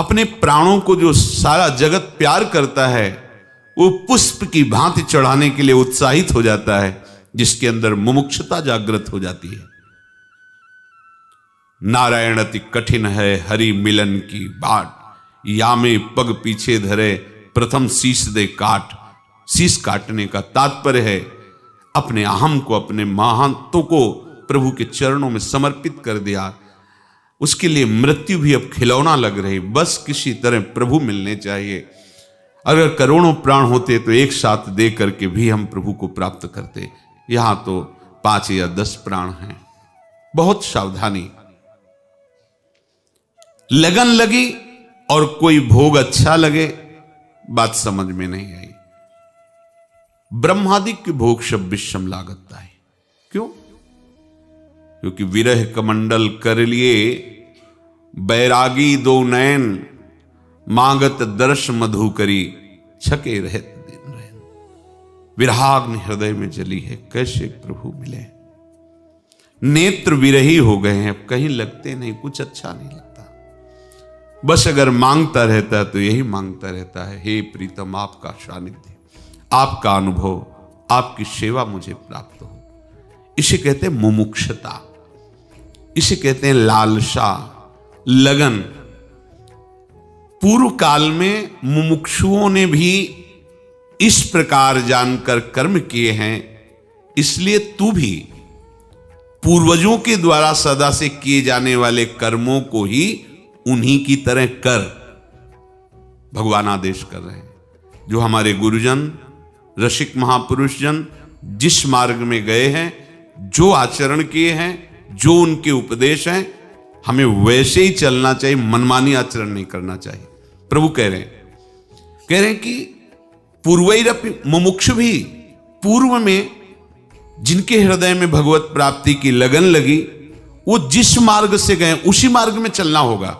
अपने प्राणों को जो सारा जगत प्यार करता है वो पुष्प की भांति चढ़ाने के लिए उत्साहित हो जाता है, जिसके अंदर मुमुक्षुता जागृत हो जाती है। नारायण अति कठिन है हरि मिलन की बाट, यामे पग पीछे धरे प्रथम शीश दे काट। शीश काटने का तात्पर्य है अपने अहम को, अपने महानत्व को प्रभु के चरणों में समर्पित कर दिया। उसके लिए मृत्यु भी अब खिलौना लग रही, बस किसी तरह प्रभु मिलने चाहिए। अगर करोड़ों प्राण होते तो एक साथ दे करके भी हम प्रभु को प्राप्त करते। यहां तो 5 या 10 प्राण हैं। बहुत सावधानी, लगन लगी और कोई भोग अच्छा लगे, बात समझ में नहीं आई। ब्रह्मादिक भोग सब विषम लागत है। क्यों? क्योंकि विरह कमंडल कर लिए बैरागी दो नयन, मांगत दर्श मधु करी छके रहत दिन रहन। विरहाग्नि हृदय में जली है, कैसे प्रभु मिले। नेत्र विरही हो गए हैं, अब कहीं लगते नहीं, कुछ अच्छा नहीं लगता। बस अगर मांगता रहता है तो यही मांगता रहता है, हे प्रीतम आपका सानिध्य, आपका अनुभव, आपकी सेवा मुझे प्राप्त हो। इसे कहते हैं मुमुक्षुता, इसे कहते हैं लालसा, लगन। पूर्व काल में मुमुक्षुओं ने भी इस प्रकार जानकर कर्म किए हैं, इसलिए तू भी पूर्वजों के द्वारा सदा से किए जाने वाले कर्मों को ही उन्हीं की तरह कर। भगवान आदेश कर रहे हैं। जो हमारे गुरुजन, रसिक महापुरुष जन जिस मार्ग में गए हैं, जो आचरण किए हैं, जो उनके उपदेश हैं, हमें वैसे ही चलना चाहिए, मनमानी आचरण नहीं करना चाहिए। प्रभु कह रहे हैं कि पूर्वैरपि मुमुक्षु भी, पूर्व में जिनके हृदय में भगवत प्राप्ति की लगन लगी, वो जिस मार्ग से गए उसी मार्ग में चलना होगा।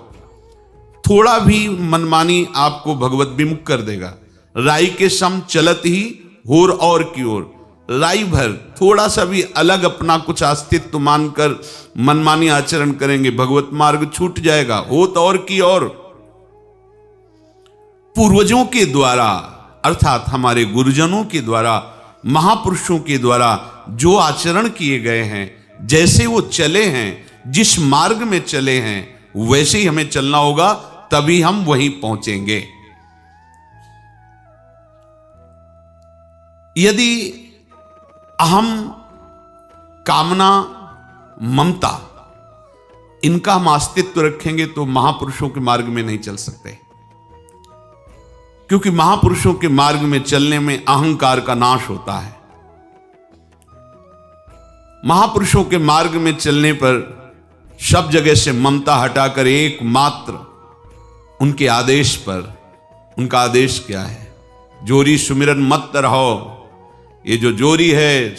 थोड़ा भी मनमानी आपको भगवत विमुख कर देगा। राई के सम चलत ही होर और की ओर, राई भर थोड़ा सा भी अलग अपना कुछ अस्तित्व मानकर मनमानी आचरण करेंगे, भगवत मार्ग छूट जाएगा, होत और की ओर। पूर्वजों के द्वारा अर्थात हमारे गुरुजनों के द्वारा, महापुरुषों के द्वारा जो आचरण किए गए हैं, जैसे वो चले हैं, जिस मार्ग में चले हैं, वैसे ही हमें चलना होगा, तभी हम वहीं पहुंचेंगे। यदि अहम, कामना, ममता, इनका हम अस्तित्व रखेंगे तो महापुरुषों के मार्ग में नहीं चल सकते। क्योंकि महापुरुषों के मार्ग में चलने में अहंकार का नाश होता है। महापुरुषों के मार्ग में चलने पर सब जगह से ममता हटाकर एकमात्र उनके आदेश पर, उनका आदेश क्या है? जोरी सुमिरन मत रहो। ये जो जोरी है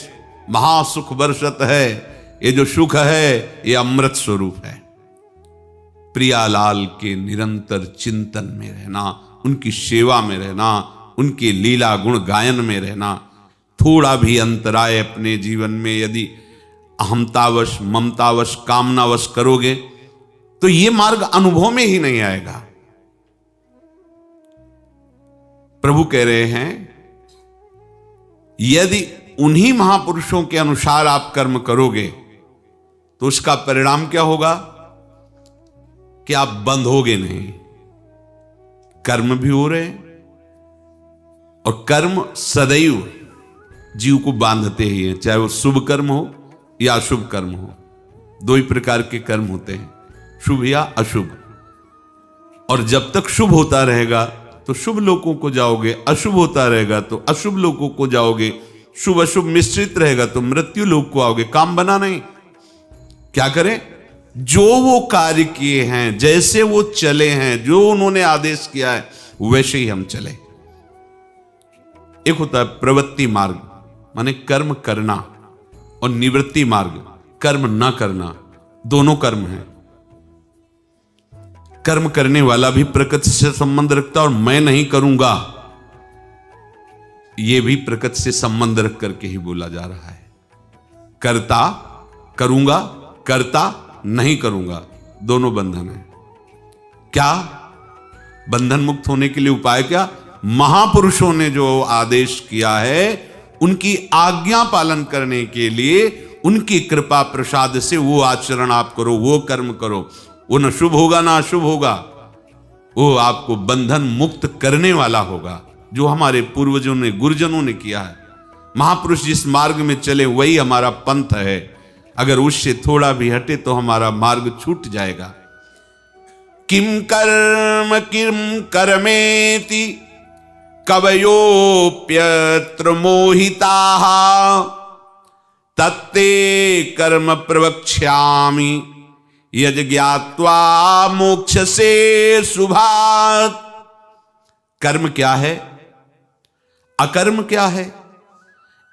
महासुख वर्षत है, ये जो सुख है ये अमृत स्वरूप है। प्रियालाल के निरंतर चिंतन में रहना, उनकी सेवा में रहना, उनके लीला गुण गायन में रहना। थोड़ा भी अंतराय अपने जीवन में यदि अहमतावश, ममतावश, कामनावश करोगे तो ये मार्ग अनुभव में ही नहीं आएगा। प्रभु कह रहे हैं यदि उन्हीं महापुरुषों के अनुसार आप कर्म करोगे तो उसका परिणाम क्या होगा कि आप बंधोगे नहीं। कर्म भी हो रहे और कर्म सदैव जीव को बांधते ही हैं, चाहे वो शुभ कर्म हो या अशुभ कर्म हो। दो ही प्रकार के कर्म होते हैं, शुभ या अशुभ। और जब तक शुभ होता रहेगा तो शुभ लोकों को जाओगे, अशुभ होता रहेगा तो अशुभ लोकों को जाओगे, शुभ अशुभ मिश्रित रहेगा तो मृत्यु लोक को आओगे। काम बना नहीं। क्या करें? जो वो कार्य किए हैं, जैसे वो चले हैं, जो उन्होंने आदेश किया है, वैसे ही हम चले। एक होता है प्रवृत्ति मार्ग, माने कर्म करना, और निवृत्ति मार्ग, कर्म न करना। दोनों कर्म हैं। कर्म करने वाला भी प्रकृति से संबंध रखता और मैं नहीं करूंगा, यह भी प्रकृति से संबंध रख करके ही बोला जा रहा है। करता करूंगा, करता नहीं करूंगा, दोनों बंधन है। क्या? बंधन मुक्त होने के लिए उपाय क्या? महापुरुषों ने जो आदेश किया है उनकी आज्ञा पालन करने के लिए उनकी कृपा प्रसाद से वो आचरण आप करो, वो कर्म करो। वो न शुभ होगा ना अशुभ होगा, वो आपको बंधन मुक्त करने वाला होगा, जो हमारे पूर्वजों ने गुरुजनों ने किया है। महापुरुष जिस मार्ग में चले वही हमारा पंथ है। अगर उससे थोड़ा भी हटे तो हमारा मार्ग छूट जाएगा। किम कर्मेति कवयोप्यत्र मोहिताः तत्ते कर्म प्रवक्ष्यामि यज ज्ञात्वा मोक्षसे शुभात्। कर्म क्या है, अकर्म क्या है,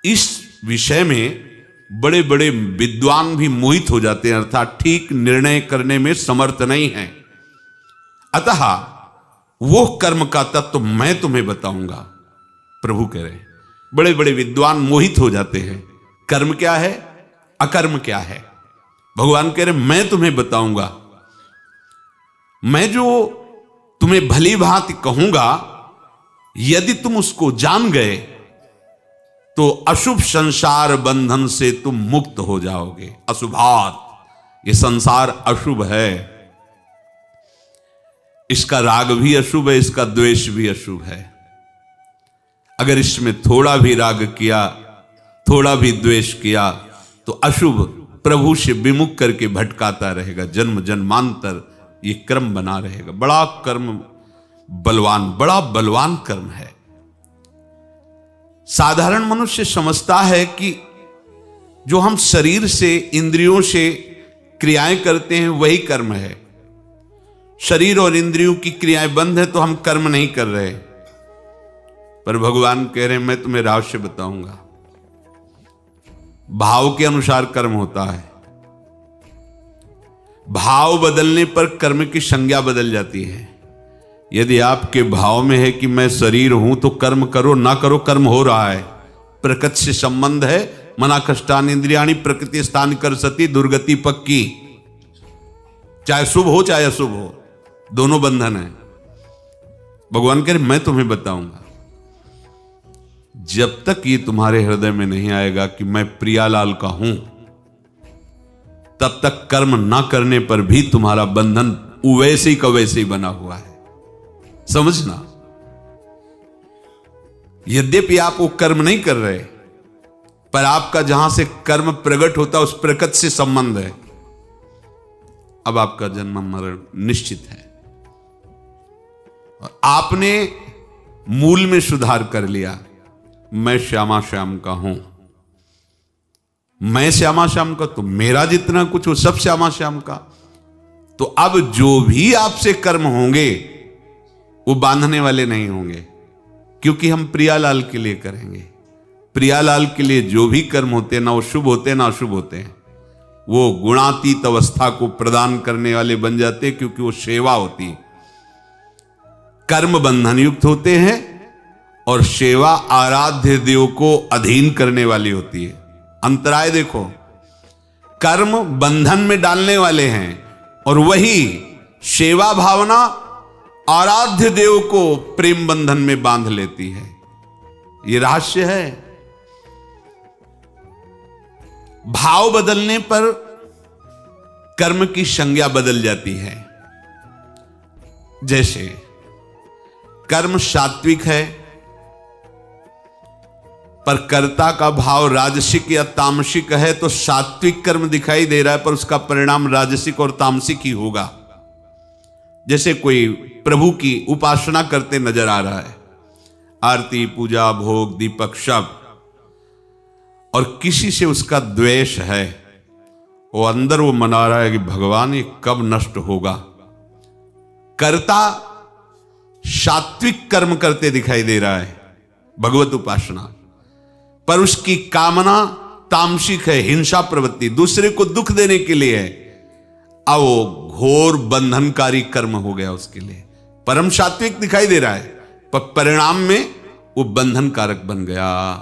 इस विषय में बड़े बड़े विद्वान भी मोहित हो जाते हैं, अर्थात ठीक निर्णय करने में समर्थ नहीं हैं। अतः वो कर्म का तत्व मैं तुम्हें बताऊंगा। प्रभु कह रहे, बड़े बड़े विद्वान मोहित हो जाते हैं, कर्म क्या है अकर्म क्या है। भगवान कह रहे मैं तुम्हें बताऊंगा। मैं जो तुम्हें भली भांति कहूंगा, यदि तुम उसको जान गए तो अशुभ संसार बंधन से तुम मुक्त हो जाओगे। अशुभात, ये संसार अशुभ है, इसका राग भी अशुभ है, इसका द्वेष भी अशुभ है। अगर इसमें थोड़ा भी राग किया, थोड़ा भी द्वेष किया तो अशुभ प्रभु से विमुख करके भटकाता रहेगा, जन्म जन्मांतर ये क्रम बना रहेगा। बड़ा कर्म बलवान, बड़ा बलवान कर्म है। साधारण मनुष्य समझता है कि जो हम शरीर से इंद्रियों से क्रियाएं करते हैं वही कर्म है। शरीर और इंद्रियों की क्रियाएं बंद है तो हम कर्म नहीं कर रहे। पर भगवान कह रहे हैं मैं तुम्हें रहस्य बताऊंगा। भाव के अनुसार कर्म होता है। भाव बदलने पर कर्म की संज्ञा बदल जाती है। यदि आपके भाव में है कि मैं शरीर हूं तो कर्म करो, ना करो कर्म हो रहा है। प्रकृति से संबंध है। मना कष्टान इंद्रियाणी प्रकृति स्थान कर सती, दुर्गति पक्की। चाहे शुभ हो चाहे अशुभ हो, दोनों बंधन है। भगवान कह रहे मैं तुम्हें बताऊंगा। जब तक ये तुम्हारे हृदय में नहीं आएगा कि मैं प्रियालाल का हूं, तब तक कर्म ना करने पर भी तुम्हारा बंधन वैसे ही का वैसे ही बना हुआ है। समझना, यद्यपि आप वो कर्म नहीं कर रहे, पर आपका जहां से कर्म प्रकट होता है उस प्रकृति से संबंध है। अब आपका जन्म मरण निश्चित है। और आपने मूल में सुधार कर लिया। मैं श्यामा श्याम का हूं, मैं श्यामा श्याम का, तो मेरा जितना कुछ हो सब श्यामा श्याम का। तो अब जो भी आपसे कर्म होंगे वो बांधने वाले नहीं होंगे, क्योंकि हम प्रियालाल के लिए करेंगे। प्रियालाल के लिए जो भी कर्म होते हैं ना वो शुभ होते हैं ना अशुभ होते हैं, वो गुणातीत अवस्था को प्रदान करने वाले बन जाते हैं, क्योंकि वो सेवा होती है। कर्म बंधन युक्त होते हैं और सेवा आराध्य देव को अधीन करने वाली होती है। अंतराय देखो, कर्म बंधन में डालने वाले हैं और वही सेवा भावना आराध्य देव को प्रेम बंधन में बांध लेती है। ये रहस्य है। भाव बदलने पर कर्म की संज्ञा बदल जाती है। जैसे कर्म सात्विक है पर कर्ता का भाव राजसिक या तामसिक है, तो सात्विक कर्म दिखाई दे रहा है पर उसका परिणाम राजसिक और तामसिक ही होगा। जैसे कोई प्रभु की उपासना करते नजर आ रहा है, आरती पूजा भोग दीपक सब, और किसी से उसका द्वेष है, वो अंदर वो मना रहा है कि भगवान ये कब नष्ट होगा। कर्ता सात्विक कर्म करते दिखाई दे रहा है, भगवत उपासना, पर उसकी कामना तामसिक है, हिंसा प्रवृत्ति, दूसरे को दुख देने के लिए है। अब वो घोर बंधनकारी कर्म हो गया उसके लिए। परम सात्विक दिखाई दे रहा है पर परिणाम में वो बंधन कारक बन गया,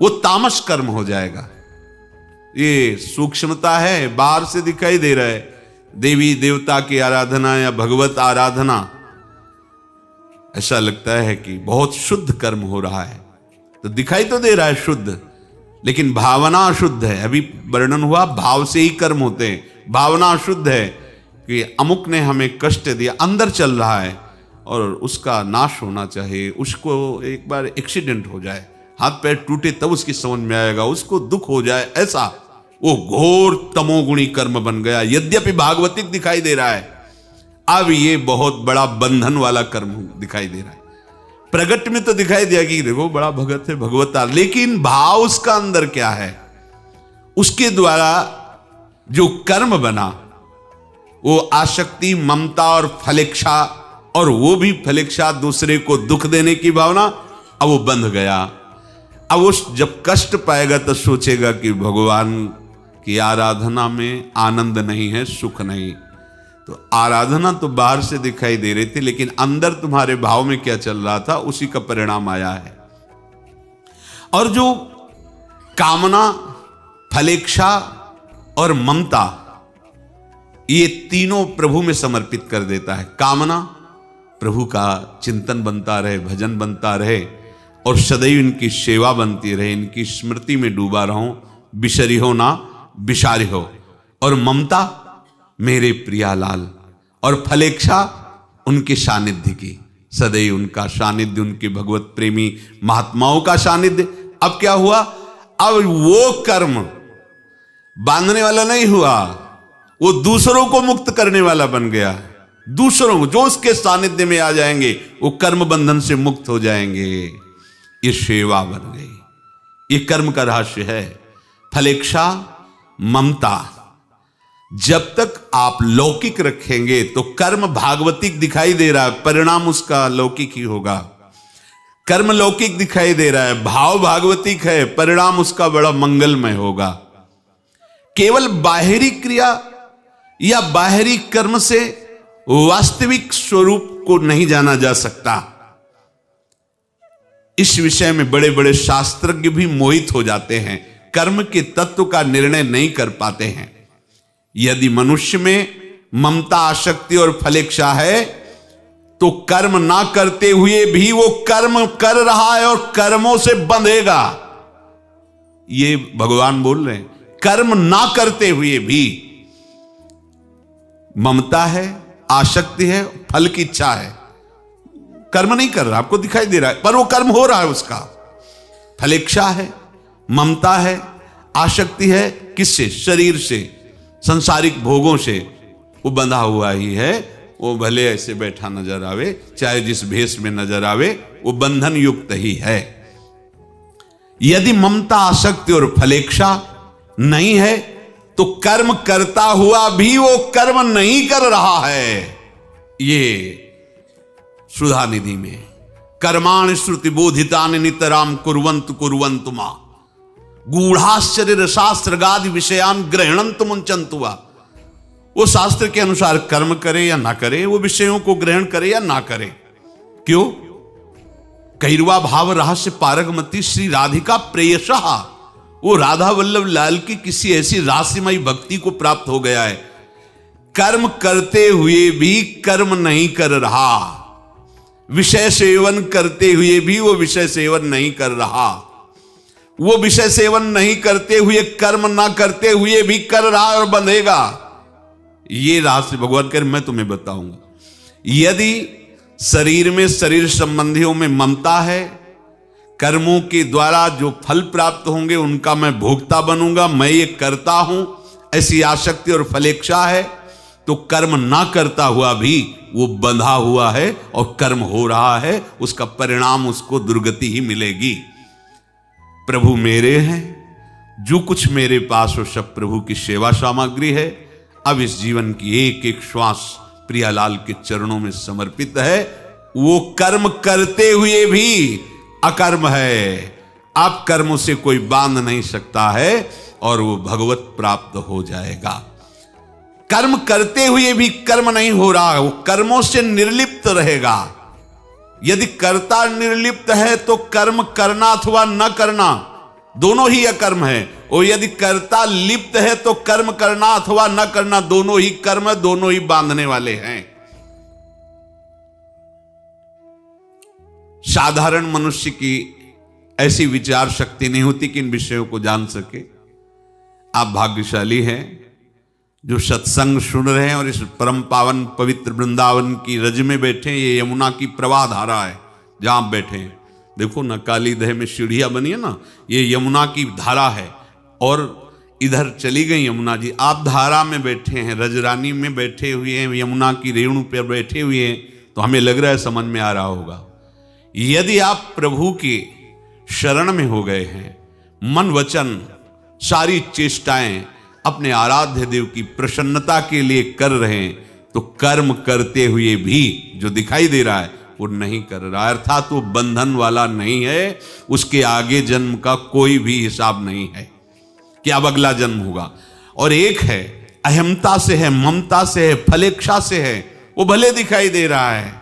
वो तामस कर्म हो जाएगा। ये सूक्ष्मता है, बाहर से दिखाई दे रहा है देवी देवता की आराधना या भगवत आराधना, ऐसा लगता है कि बहुत शुद्ध कर्म हो रहा है, तो दिखाई तो दे रहा है शुद्ध, लेकिन भावना अशुद्ध है। अभी वर्णन हुआ भाव से ही कर्म होते हैं। भावना अशुद्ध है कि अमुक ने हमें कष्ट दिया, अंदर चल रहा है और उसका नाश होना चाहिए। उसको एक बार एक्सीडेंट हो जाए, हाथ पैर टूटे, तब उसकी समझ में आएगा, उसको दुख हो जाए, ऐसा वो घोर तमोगुणी कर्म बन गया। यद्यपि भागवतिक दिखाई दे रहा है, अब ये बहुत बड़ा बंधन वाला कर्म दिखाई दे रहा है। प्रगट में तो दिखाई दिया कि देखो बड़ा भगत है, भगवता, लेकिन भाव उसका अंदर क्या है, उसके द्वारा जो कर्म बना वो आसक्ति, ममता और फलेच्छा, और वो भी फलेच्छा दूसरे को दुख देने की भावना, अब वो बंध गया। अब वो जब कष्ट पाएगा तो सोचेगा कि भगवान की आराधना में आनंद नहीं है, सुख नहीं। तो आराधना तो बाहर से दिखाई दे रही थी, लेकिन अंदर तुम्हारे भाव में क्या चल रहा था, उसी का परिणाम आया है। और जो कामना, फलेच्छा और ममता, ये तीनों प्रभु में समर्पित कर देता है। कामना, प्रभु का चिंतन बनता रहे, भजन बनता रहे और सदैव इनकी सेवा बनती रहे, इनकी स्मृति में डूबा रहूं, बिसरी हो ना बिसारी हो। और ममता, मेरे प्रियालाल। और फलेच्छा, उनके सानिध्य की, सदैव उनका सानिध्य, उनके भगवत प्रेमी महात्माओं का सानिध्य। अब क्या हुआ, अब वो कर्म बांधने वाला नहीं हुआ, वो दूसरों को मुक्त करने वाला बन गया। दूसरों जो उसके सानिध्य में आ जाएंगे वो कर्म बंधन से मुक्त हो जाएंगे। ये सेवा बन गई। ये कर्म का रहस्य है। फलेच्छा, ममता, जब तक आप लौकिक रखेंगे तो कर्म भागवतिक दिखाई दे रहा है, परिणाम उसका लौकिक ही होगा। कर्म लौकिक दिखाई दे रहा है, भाव भागवतिक है, परिणाम उसका बड़ा मंगलमय होगा। केवल बाहरी क्रिया या बाहरी कर्म से वास्तविक स्वरूप को नहीं जाना जा सकता। इस विषय में बड़े बड़े शास्त्रज्ञ भी मोहित हो जाते हैं, कर्म के तत्व का निर्णय नहीं कर पाते हैं। यदि मनुष्य में ममता, आसक्ति और फलेच्छा है तो कर्म ना करते हुए भी वो कर्म कर रहा है और कर्मों से बंधेगा। ये भगवान बोल रहे हैं, कर्म ना करते हुए भी ममता है, आसक्ति है, फल की इच्छा है, कर्म नहीं कर रहा, आपको दिखाई दे रहा है, पर वो कर्म हो रहा है उसका। फलेच्छा है, ममता है, आसक्ति है, किससे, शरीर से, संसारिक भोगों से वो बंधा हुआ ही है। वो भले ऐसे बैठा नजर आवे, चाहे जिस भेष में नजर आवे, वो बंधन युक्त ही है। यदि ममता, आसक्ति और फलेच्छा नहीं है तो कर्म करता हुआ भी वो कर्म नहीं कर रहा है। ये सुधा निधि में कर्माणि श्रुति बोधितानि नितराम कुर्वन्तु कुर्वन्तु मा गूढ़ाश्चर्य रसास्त्रगादि विषयान ग्रहणंत मुंचन्तु वा। वो शास्त्र के अनुसार कर्म करे या ना करे, वो विषयों को ग्रहण करे या ना करे। क्यों? कैरवा भाव रहस्य पारगमती श्री राधिका प्रेयसहा, वो राधा वल्लभ लाल की किसी ऐसी राशिमयी भक्ति को प्राप्त हो गया है। कर्म करते हुए भी कर्म नहीं कर रहा, विषय सेवन करते हुए भी वो विषय सेवन नहीं कर रहा, वो विषय सेवन नहीं करते हुए कर्म ना करते हुए भी कर रहा और बंधेगा। ये रहस्य भगवान कह, मैं तुम्हें बताऊंगा। यदि शरीर में, शरीर संबंधियों में ममता है, कर्मों के द्वारा जो फल प्राप्त होंगे उनका मैं भोक्ता बनूंगा, मैं ये करता हूं, ऐसी आसक्ति और फलेच्छा है, तो कर्म ना करता हुआ भी वो बंधा हुआ है और कर्म हो रहा है, उसका परिणाम उसको दुर्गति ही मिलेगी। प्रभु मेरे हैं, जो कुछ मेरे पास हो सब प्रभु की सेवा सामग्री है। अब इस जीवन की एक एक श्वास प्रियालाल के चरणों में समर्पित है। वो कर्म करते हुए भी अकर्म है, आप कर्मों से कोई बांध नहीं सकता है और वो भगवत प्राप्त हो जाएगा। कर्म करते हुए भी कर्म नहीं हो रहा, वो कर्मों से निर्लिप्त रहेगा। यदि कर्ता निर्लिप्त है तो कर्म करना अथवा न करना दोनों ही अकर्म है। और यदि कर्ता लिप्त है तो कर्म करना अथवा न करना दोनों ही कर्म, दोनों ही बांधने वाले हैं। साधारण मनुष्य की ऐसी विचार शक्ति नहीं होती कि इन विषयों को जान सके। आप भाग्यशाली हैं जो सत्संग सुन रहे हैं और इस परम पावन पवित्र वृंदावन की रज में बैठे। ये यमुना की प्रवाह धारा है जहां आप बैठे हैं। देखो ना, काली दह में सीढ़ियां बनी है ना, ये यमुना की धारा है। और इधर चली गई यमुना जी, आप धारा में बैठे हैं, रजरानी में बैठे हुए हैं, यमुना की रेणु पर बैठे हुए हैं। तो हमें लग रहा है समझ में आ रहा होगा। यदि आप प्रभु के शरण में हो गए हैं, मन वचन सारी चेष्टाएं अपने आराध्य देव की प्रसन्नता के लिए कर रहे हैं, तो कर्म करते हुए भी जो दिखाई दे रहा है वो नहीं कर रहा है, अर्थात वो बंधन वाला नहीं है। उसके आगे जन्म का कोई भी हिसाब नहीं है कि अब अगला जन्म होगा। और एक है अहमता से है, ममता से है, फलेच्छा से है। वो भले दिखाई दे रहा है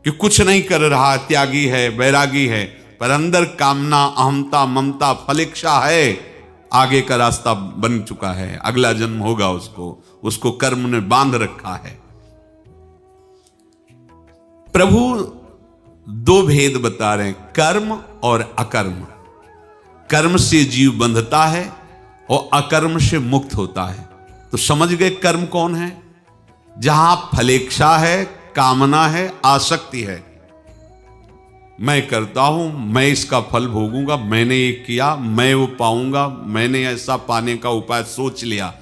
कि कुछ नहीं कर रहा, त्यागी है, बैरागी है, पर अंदर कामना, अहमता, ममता, फलेच्छा है। आगे का रास्ता बन चुका है, अगला जन्म होगा उसको कर्म ने बांध रखा है। प्रभु दो भेद बता रहे हैं, कर्म और अकर्म। कर्म से जीव बंधता है और अकर्म से मुक्त होता है। तो समझ गए कर्म कौन है? जहां फलेच्छा है, कामना है, आसक्ति है। मैं करता हूं, मैं इसका फल भोगूंगा, मैंने ये किया, मैं वो पाऊंगा, मैंने ऐसा पाने का उपाय सोच लिया।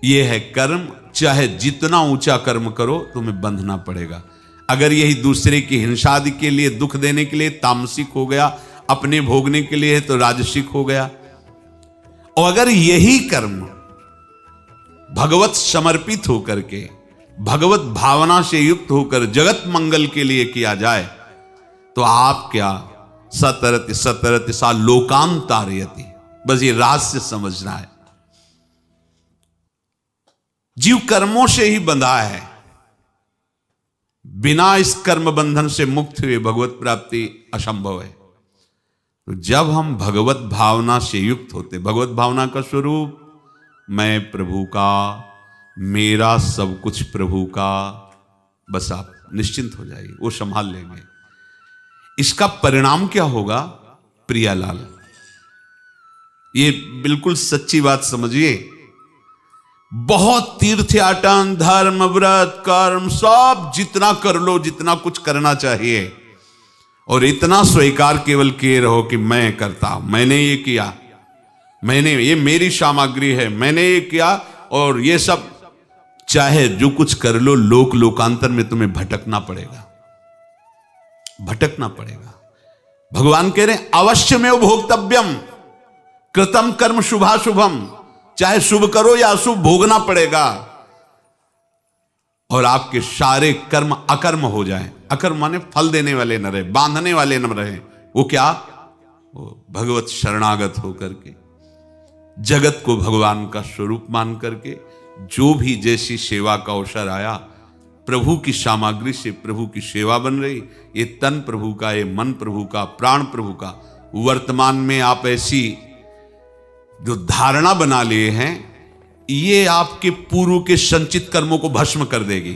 ये है कर्म। चाहे जितना ऊंचा कर्म करो तुम्हें बंधना पड़ेगा। अगर यही दूसरे की हिंसा आदि के लिए, दुख देने के लिए तामसिक हो गया, अपने भोगने के लिए है तो राजसिक हो गया। और अगर यही कर्म भगवत समर्पित होकर के, भगवत भावना से युक्त होकर जगत मंगल के लिए किया जाए तो आप क्या सतरति सतरति सा लोकांतारयति। बस ये रहस्य समझना है। जीव कर्मों से ही बंधा है, बिना इस कर्म बंधन से मुक्त हुए भगवत प्राप्ति असंभव है। तो जब हम भगवत भावना से युक्त होते, भगवत भावना का स्वरूप मैं प्रभु का, मेरा सब कुछ प्रभु का, बस आप निश्चिंत हो जाइए, वो संभाल लेंगे। इसका परिणाम क्या होगा? प्रियालाल, ये बिल्कुल सच्ची बात समझिए। बहुत तीर्थयाटन, धर्म, व्रत, कर्म सब जितना कर लो, जितना कुछ करना चाहिए, और इतना स्वीकार केवल किए रहो कि मैं करता हूं, मैंने ये किया, मैंने ये मेरी सामग्री है, मैंने ये किया, और ये सब चाहे जो कुछ कर लो, लोक लोकांतर में तुम्हें भटकना पड़ेगा, भटकना पड़ेगा। भगवान कह रहे हैं अवश्य में भोक्तव्यम कृतम कर्म शुभाशुभम। चाहे शुभ करो या अशुभ, भोगना पड़ेगा। और आपके सारे कर्म अकर्म हो जाएं। अकर्म माने फल देने वाले न रहे, बांधने वाले न रहे। वो क्या? वो भगवत शरणागत होकर के, जगत को भगवान का स्वरूप मान करके, जो भी जैसी सेवा का अवसर आया, प्रभु की सामग्री से प्रभु की सेवा बन रही। ये तन प्रभु का, ये मन प्रभु का, प्राण प्रभु का। वर्तमान में आप ऐसी जो धारणा बना लिए हैं, ये आपके पूर्व के संचित कर्मों को भस्म कर देगी।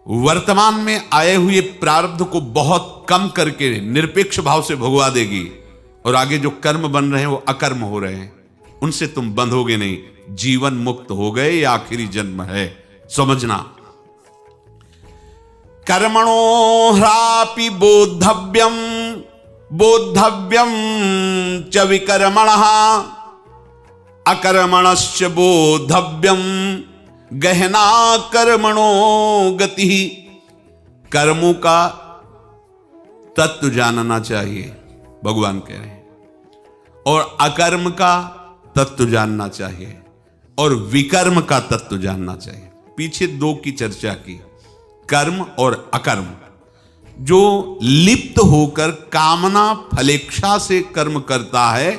वर्तमान में आए हुए प्रारब्ध को बहुत कम करके निरपेक्ष भाव से भोगवा देगी। और आगे जो कर्म बन रहे हैं वो अकर्म हो रहे हैं, उनसे तुम बंधोगे नहीं। जीवन मुक्त हो गए, ये आखिरी जन्म है, समझना। कर्मणो ह्रापि बोद्धव्यम, बोद्धव्यम च विकर्मणः, अकर्मणश्च बोद्धव्यम गहना कर्मणो गति। कर्मों का तत्व जानना चाहिए, भगवान कह रहे हैं, और अकर्म का तत्व जानना चाहिए, और विकर्म का तत्व जानना चाहिए। पीछे दो की चर्चा की, कर्म और अकर्म। जो लिप्त होकर कामना फलेच्छा से कर्म करता है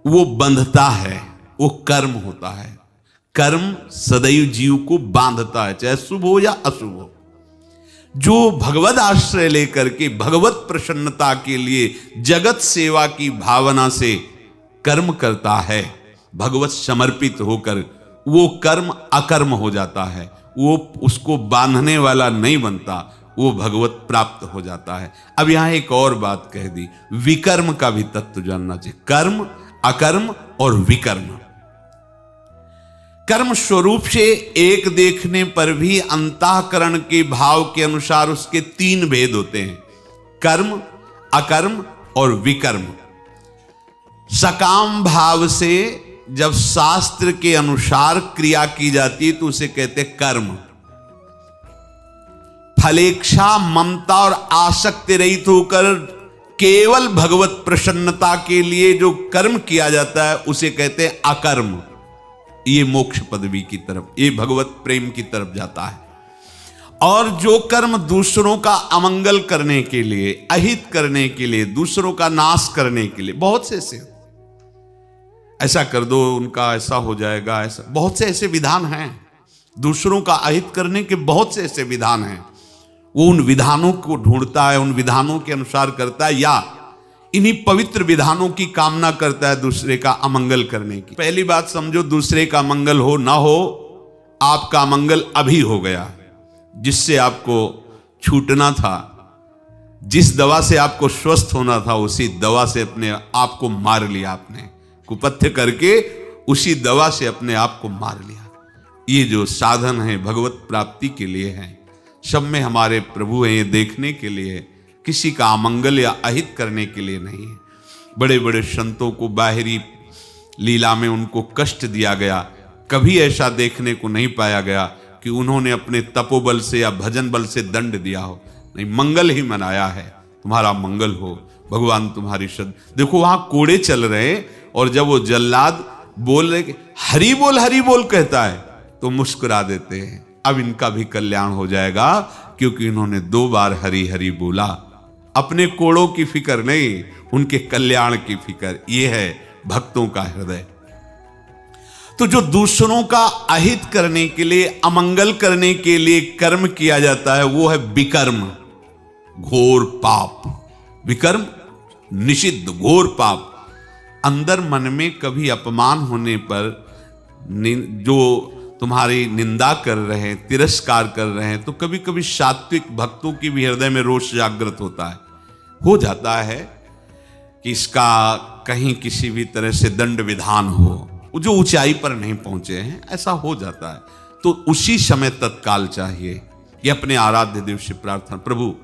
वो बंधता है, वो कर्म होता है। कर्म सदैव जीव को बांधता है, चाहे शुभ हो या अशुभ हो। जो भगवत आश्रय लेकर के भगवत प्रसन्नता के लिए जगत सेवा की भावना से कर्म करता है, भगवत समर्पित होकर, वो कर्म अकर्म हो जाता है, वो उसको बांधने वाला नहीं बनता, वो भगवत प्राप्त हो जाता है। अब यहां एक और बात कह दी, विकर्म का भी तत्व जानना चाहिए। कर्म, अकर्म और विकर्म। कर्म स्वरूप से एक देखने पर भी अंतःकरण के भाव के अनुसार उसके 3 भेद होते हैं, कर्म, अकर्म और विकर्म। सकाम भाव से जब शास्त्र के अनुसार क्रिया की जाती है तो उसे कहते कर्म। फलेच्छा, ममता और आसक्ति रहित होकर केवल भगवत प्रसन्नता के लिए जो कर्म किया जाता है उसे कहते हैं अकर्म। ये मोक्ष पदवी की तरफ, ये भगवत प्रेम की तरफ जाता है। और जो कर्म दूसरों का अमंगल करने के लिए, अहित करने के लिए, दूसरों का नाश करने के लिए, बहुत से ऐसा कर दो, उनका ऐसा हो जाएगा, ऐसा बहुत से ऐसे विधान हैं, दूसरों का अहित करने के बहुत से ऐसे विधान हैं। वो उन विधानों को ढूंढता है, उन विधानों के अनुसार करता है, या इन्हीं पवित्र विधानों की कामना करता है दूसरे का अमंगल करने की। पहली बात समझो, दूसरे का मंगल हो ना हो, आपका मंगल अभी हो गया। जिससे आपको छूटना था, जिस दवा से आपको स्वस्थ होना था, उसी दवा से अपने आप को मार लिया आपने, कुपथ्य करके उसी दवा से अपने आप को मार लिया। ये जो साधन है भगवत प्राप्ति के लिए है, सब में हमारे प्रभु हैं, ये देखने के लिए, किसी का अमंगल या अहित करने के लिए नहीं है। बड़े बड़े संतों को बाहरी लीला में उनको कष्ट दिया गया, कभी ऐसा देखने को नहीं पाया गया कि उन्होंने अपने तपोबल से या भजन बल से दंड दिया हो। नहीं, मंगल ही मनाया है, तुम्हारा मंगल हो, भगवान तुम्हारी श्रद्धा। देखो वहां कोड़े चल रहे हैं और जब वो जल्लाद बोल रहे हरि बोल कहता है तो मुस्कुरा देते हैं, अब इनका भी कल्याण हो जाएगा, क्योंकि इन्होंने 2 बार हरि हरि बोला। अपने कोड़ों की फिक्र नहीं, उनके कल्याण की फिक्र। ये है भक्तों का हृदय। तो जो दूसरों का अहित करने के लिए, अमंगल करने के लिए कर्म किया जाता है, वो है विकर्म, घोर पाप। विकर्म निषिद्ध, घोर पाप। अंदर मन में कभी अपमान होने पर जो तुम्हारी निंदा कर रहे हैं, तिरस्कार कर रहे हैं, तो कभी कभी सात्विक भक्तों की भी हृदय में रोष जागृत होता है, हो जाता है कि इसका कहीं किसी भी तरह से दंड विधान हो, जो ऊंचाई पर नहीं पहुंचे हैं, ऐसा हो जाता है। तो उसी समय तत्काल चाहिए ये अपने आराध्य देव से प्रार्थना, प्रभु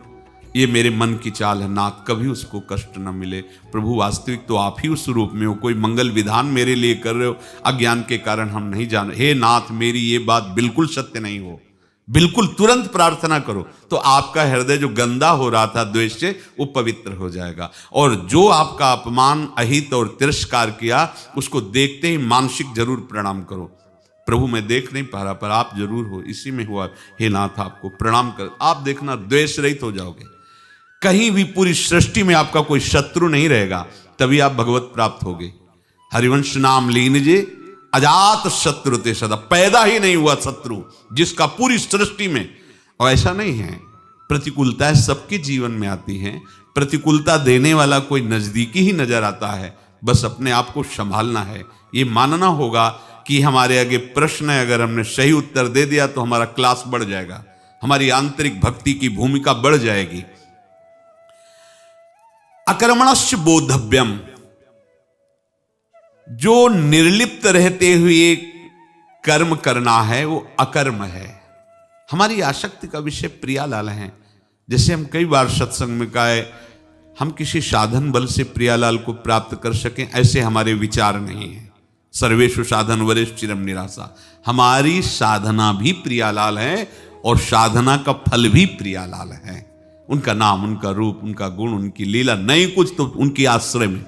ये मेरे मन की चाल है नाथ, कभी उसको कष्ट न मिले। प्रभु वास्तविक तो आप ही उस रूप में हो, कोई मंगल विधान मेरे लिए कर रहे हो, अज्ञान के कारण हम नहीं जान। हे नाथ, मेरी ये बात बिल्कुल सत्य नहीं हो, बिल्कुल तुरंत प्रार्थना करो, तो आपका हृदय जो गंदा हो रहा था द्वेष से, वो पवित्र हो जाएगा। और जो आपका अपमान, अहित और तिरस्कार किया, उसको देखते ही मानसिक जरूर प्रणाम करो। प्रभु मैं देख नहीं पा रहा, पर आप जरूर हो, इसी में हुआ, हे नाथ आपको प्रणाम कर। आप देखना द्वेष रहित हो जाओगे, कहीं भी पूरी सृष्टि में आपका कोई शत्रु नहीं रहेगा, तभी आप भगवत प्राप्त होगे। हरिवंश नाम लीनिजे अजात शत्रु ते सदा, पैदा ही नहीं हुआ शत्रु जिसका पूरी सृष्टि में। और ऐसा नहीं है, प्रतिकूलताएं सबके जीवन में आती हैं, प्रतिकूलता देने वाला कोई नजदीकी ही नजर आता है, बस अपने आप को संभालना है। ये मानना होगा कि हमारे आगे प्रश्न है, अगर हमने सही उत्तर दे दिया तो हमारा क्लास बढ़ जाएगा, हमारी आंतरिक भक्ति की भूमिका बढ़ जाएगी। अकर्मणस्य बोधव्यम, जो निर्लिप्त रहते हुए कर्म करना है वो अकर्म है। हमारी आसक्ति का विषय प्रियालाल है। जैसे हम कई बार सत्संग में कहा है, हम किसी साधन बल से प्रियालाल को प्राप्त कर सकें, ऐसे हमारे विचार नहीं है। सर्वेषु साधन वरेश चिरम निराशा, हमारी साधना भी प्रियालाल है और साधना का फल भी प्रियालाल है। उनका नाम, उनका रूप, उनका गुण, उनकी लीला, नहीं कुछ तो उनकी आश्रय में।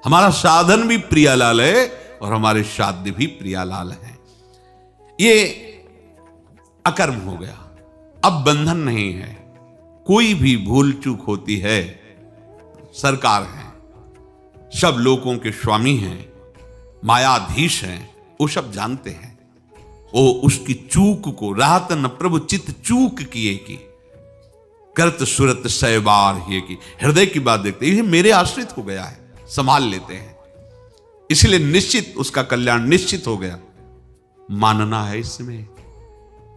हमारा साधन भी प्रियालाल है और हमारे साध्य भी प्रियालाल है। ये अकर्म हो गया, अब बंधन नहीं है। कोई भी भूल चूक होती है, सरकार है, सब लोगों के स्वामी हैं, मायाधीश हैं, वो सब जानते हैं। वो उसकी चूक को, राहत न प्रभु चित चूक किए की, करत सुरत सैबार ये की हृदय की बात देखते, ये मेरे आश्रित हो गया है, संभाल लेते हैं, इसलिए निश्चित उसका कल्याण निश्चित हो गया। मानना है इसमें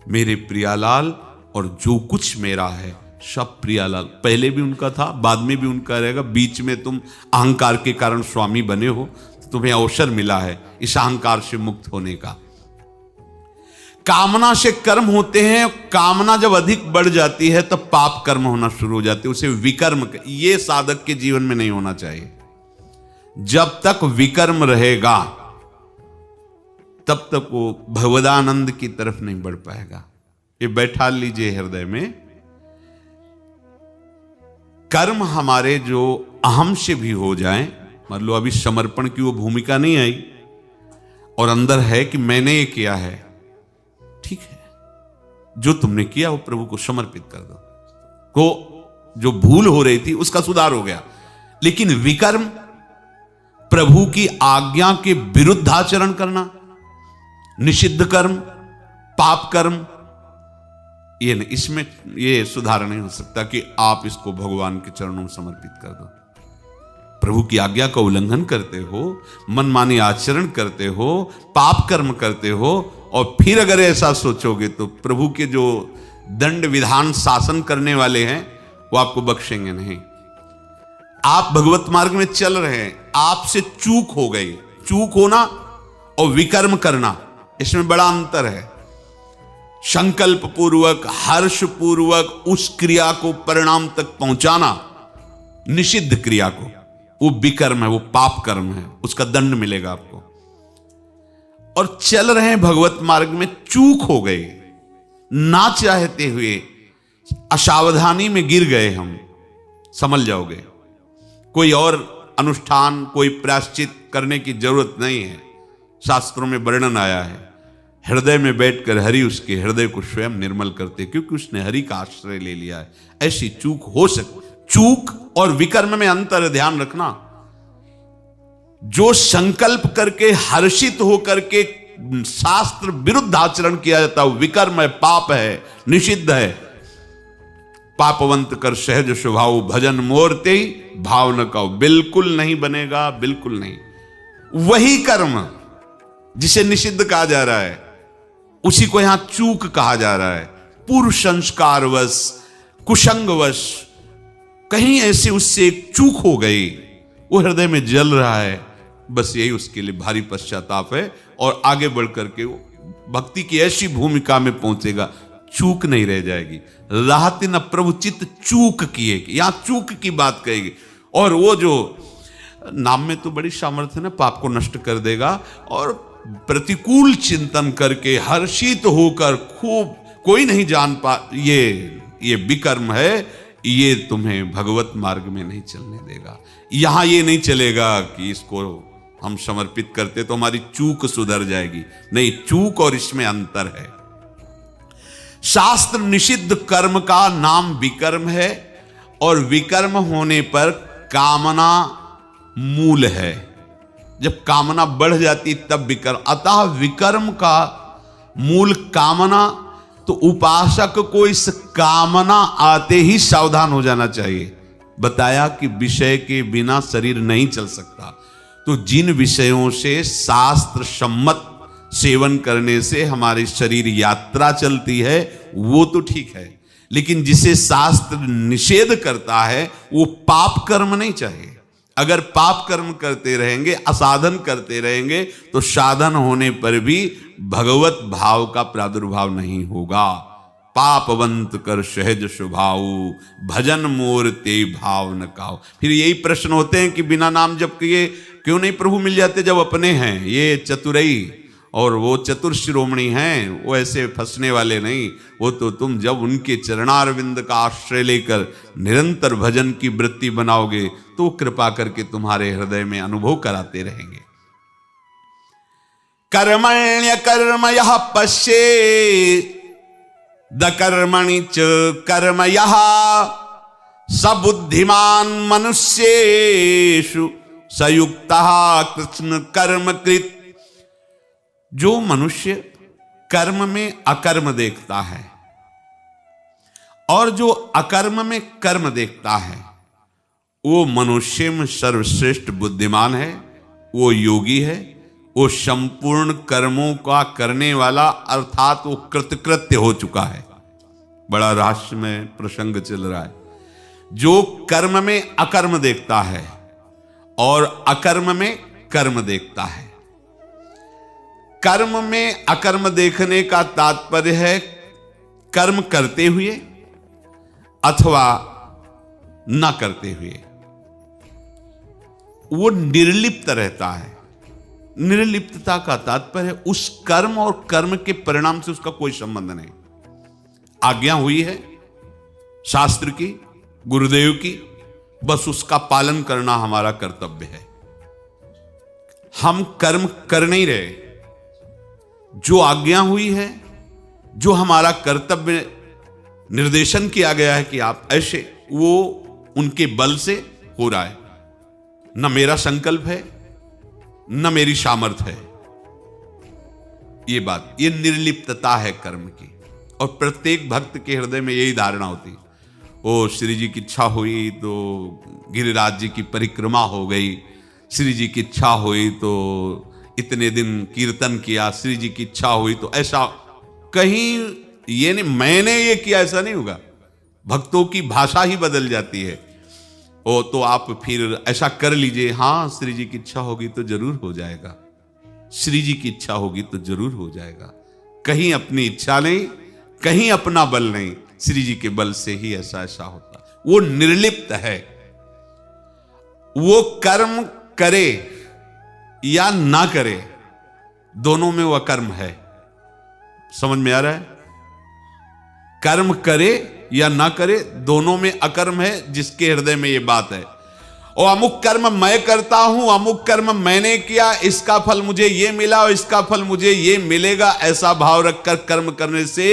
मेरे प्रियालाल, और जो कुछ मेरा है सब प्रियालाल, पहले भी उनका था, बाद में भी उनका रहेगा। बीच में तुम अहंकार के कारण स्वामी बने हो, तो तुम्हें अवसर मिला है इस अहंकार से मुक्त होने का। कामना से कर्म होते हैं, कामना जब अधिक बढ़ जाती है तब पाप कर्म होना शुरू हो जाते हैं, उसे विकर्म। ये साधक के जीवन में नहीं होना चाहिए। जब तक विकर्म रहेगा तब तक वो भगवदानंद की तरफ नहीं बढ़ पाएगा। ये बैठा लीजिए हृदय में, कर्म हमारे जो अहम से भी हो जाएं, मान लो अभी समर्पण की वो भूमिका नहीं आई और अंदर है कि मैंने ये किया है, ठीक है, जो तुमने किया वो प्रभु को समर्पित कर दो। को जो भूल हो रही थी उसका सुधार हो गया, लेकिन विकर्म, प्रभु की आज्ञा के विरुद्ध आचरण करना, निषिद्ध कर्म, पाप कर्म, ये नहीं, इसमें ये सुधार नहीं हो सकता कि आप इसको भगवान के चरणों में समर्पित कर दो। प्रभु की आज्ञा का उल्लंघन करते हो, मनमानी आचरण करते हो, पाप कर्म करते हो, और फिर अगर ऐसा सोचोगे तो प्रभु के जो दंड विधान शासन करने वाले हैं वो आपको बख्शेंगे नहीं। आप भगवत मार्ग में चल रहे हैं, आपसे चूक हो गई, चूक होना और विकर्म करना, इसमें बड़ा अंतर है। संकल्प पूर्वक, हर्ष पूर्वक उस क्रिया को परिणाम तक पहुंचाना, निषिद्ध क्रिया को, वो विकर्म है, वो पाप कर्म है, उसका दंड मिलेगा आपको। और चल रहे हैं भगवत मार्ग में, चूक हो गए, ना चाहते हुए असावधानी में गिर गए हम, समझ जाओगे। कोई और अनुष्ठान, कोई प्रायश्चित करने की जरूरत नहीं है। शास्त्रों में वर्णन आया है, हृदय में बैठकर हरि उसके हृदय को स्वयं निर्मल करते, क्योंकि उसने हरि का आश्रय ले लिया है। ऐसी चूक हो सकती, चूक और विकर्म में अंतर, ध्यान रखना। जो संकल्प करके हर्षित होकर के शास्त्र विरुद्ध आचरण किया जाता है, विकर्म है, पाप है, निषिद्ध है। पापवंत कर सहज स्वभाव, भजन मोरते भाव न का, बिल्कुल नहीं बनेगा, बिल्कुल नहीं। वही कर्म जिसे निषिद्ध कहा जा रहा है, उसी को यहां चूक कहा जा रहा है। पूर्व संस्कारवश, कुसंगवश कहीं ऐसे उससे एक चूक हो गई, वो हृदय में जल रहा है, बस यही उसके लिए भारी पश्चाताप है, और आगे बढ़ करके वो भक्ति की ऐसी भूमिका में पहुंचेगा, चूक नहीं रह जाएगी। राहत न प्रभु चित्त चूक किए, यहां चूक की बात कहेगी। और वो जो नाम में तो बड़ी सामर्थ्य है ना, पाप को नष्ट कर देगा, और प्रतिकूल चिंतन करके हर्षित होकर खूब, कोई नहीं जान पा, ये विकर्म है, ये तुम्हें भगवत मार्ग में नहीं चलने देगा। यहां ये नहीं चलेगा कि इसको हम समर्पित करते तो हमारी चूक सुधर जाएगी, नहीं, चूक और इसमें अंतर है। शास्त्र निषिद्ध कर्म का नाम विकर्म है, और विकर्म होने पर कामना मूल है। जब कामना बढ़ जाती तब विकर्म, अतः विकर्म का मूल कामना, तो उपासक को इस कामना आते ही सावधान हो जाना चाहिए। बताया कि विषय के बिना शरीर नहीं चल सकता, तो जिन विषयों से शास्त्र सम्मत सेवन करने से हमारी शरीर यात्रा चलती है वो तो ठीक है, लेकिन जिसे शास्त्र निषेध करता है वो पाप कर्म नहीं चाहिए। अगर पाप कर्म करते रहेंगे, असाधन करते रहेंगे, तो साधन होने पर भी भगवत भाव का प्रादुर्भाव नहीं होगा। पापवंत कर सहज स्वभाव, भजन मोर ते भाव न काओ। फिर यही प्रश्न होते हैं कि बिना नाम जप किए क्यों नहीं प्रभु मिल जाते जब अपने हैं। ये चतुरई और वो चतुर शिरोमणि हैं, वो ऐसे फंसने वाले नहीं। वो तो तुम जब उनके चरणारविंद का आश्रय लेकर निरंतर भजन की वृत्ति बनाओगे तो कृपा करके तुम्हारे हृदय में अनुभव कराते रहेंगे। कर्मण्य कर्म यह पश्ये द कर्मणि च कर्म यह सबुद्धिमान मनुष्येषु सयुक्तः कृष्ण कर्म कृत। जो मनुष्य कर्म में अकर्म देखता है और जो अकर्म में कर्म देखता है वो मनुष्य में सर्वश्रेष्ठ बुद्धिमान है, वो योगी है, वो संपूर्ण कर्मों का करने वाला, अर्थात वो कृतकृत्य हो चुका है। बड़ा रहस्य में प्रसंग चल रहा है। जो कर्म में अकर्म देखता है और अकर्म में कर्म देखता है। कर्म में अकर्म देखने का तात्पर्य है कर्म करते हुए अथवा न करते हुए वो निर्लिप्त रहता है। निर्लिप्तता का तात्पर्य है उस कर्म और कर्म के परिणाम से उसका कोई संबंध नहीं। आज्ञा हुई है शास्त्र की, गुरुदेव की, बस उसका पालन करना हमारा कर्तव्य है। हम कर्म कर नहीं रहे, जो आज्ञा हुई है, जो हमारा कर्तव्य निर्देशन किया गया है कि आप ऐसे, वो उनके बल से हो रहा है। न मेरा संकल्प है न मेरी सामर्थ्य है। ये बात, ये निर्लिप्तता है कर्म की। और प्रत्येक भक्त के हृदय में यही धारणा होती, ओ श्री जी की इच्छा हुई तो गिरिराज जी की परिक्रमा हो गई, श्री जी की इच्छा हुई तो इतने दिन कीर्तन किया, श्री जी की इच्छा हुई तो ऐसा। कहीं ये नहीं मैंने ये किया, ऐसा नहीं होगा। भक्तों की भाषा ही बदल जाती है। ओ तो आप फिर ऐसा कर लीजिए, हाँ श्री जी की इच्छा होगी तो जरूर हो जाएगा, श्री जी की इच्छा होगी तो जरूर हो जाएगा। कहीं अपनी इच्छा नहीं, कहीं अपना बल नहीं, श्री जी के बल से ही ऐसा ऐसा होता। वो निर्लिप्त है। वो कर्म करे या ना करे, दोनों में वो अकर्म है। समझ में आ रहा है? कर्म करे या ना करे, दोनों में अकर्म है। जिसके हृदय में ये बात है, और अमुक कर्म मैं करता हूं, अमुक कर्म मैंने किया, इसका फल मुझे ये मिला और इसका फल मुझे ये मिलेगा, ऐसा भाव रखकर कर्म करने से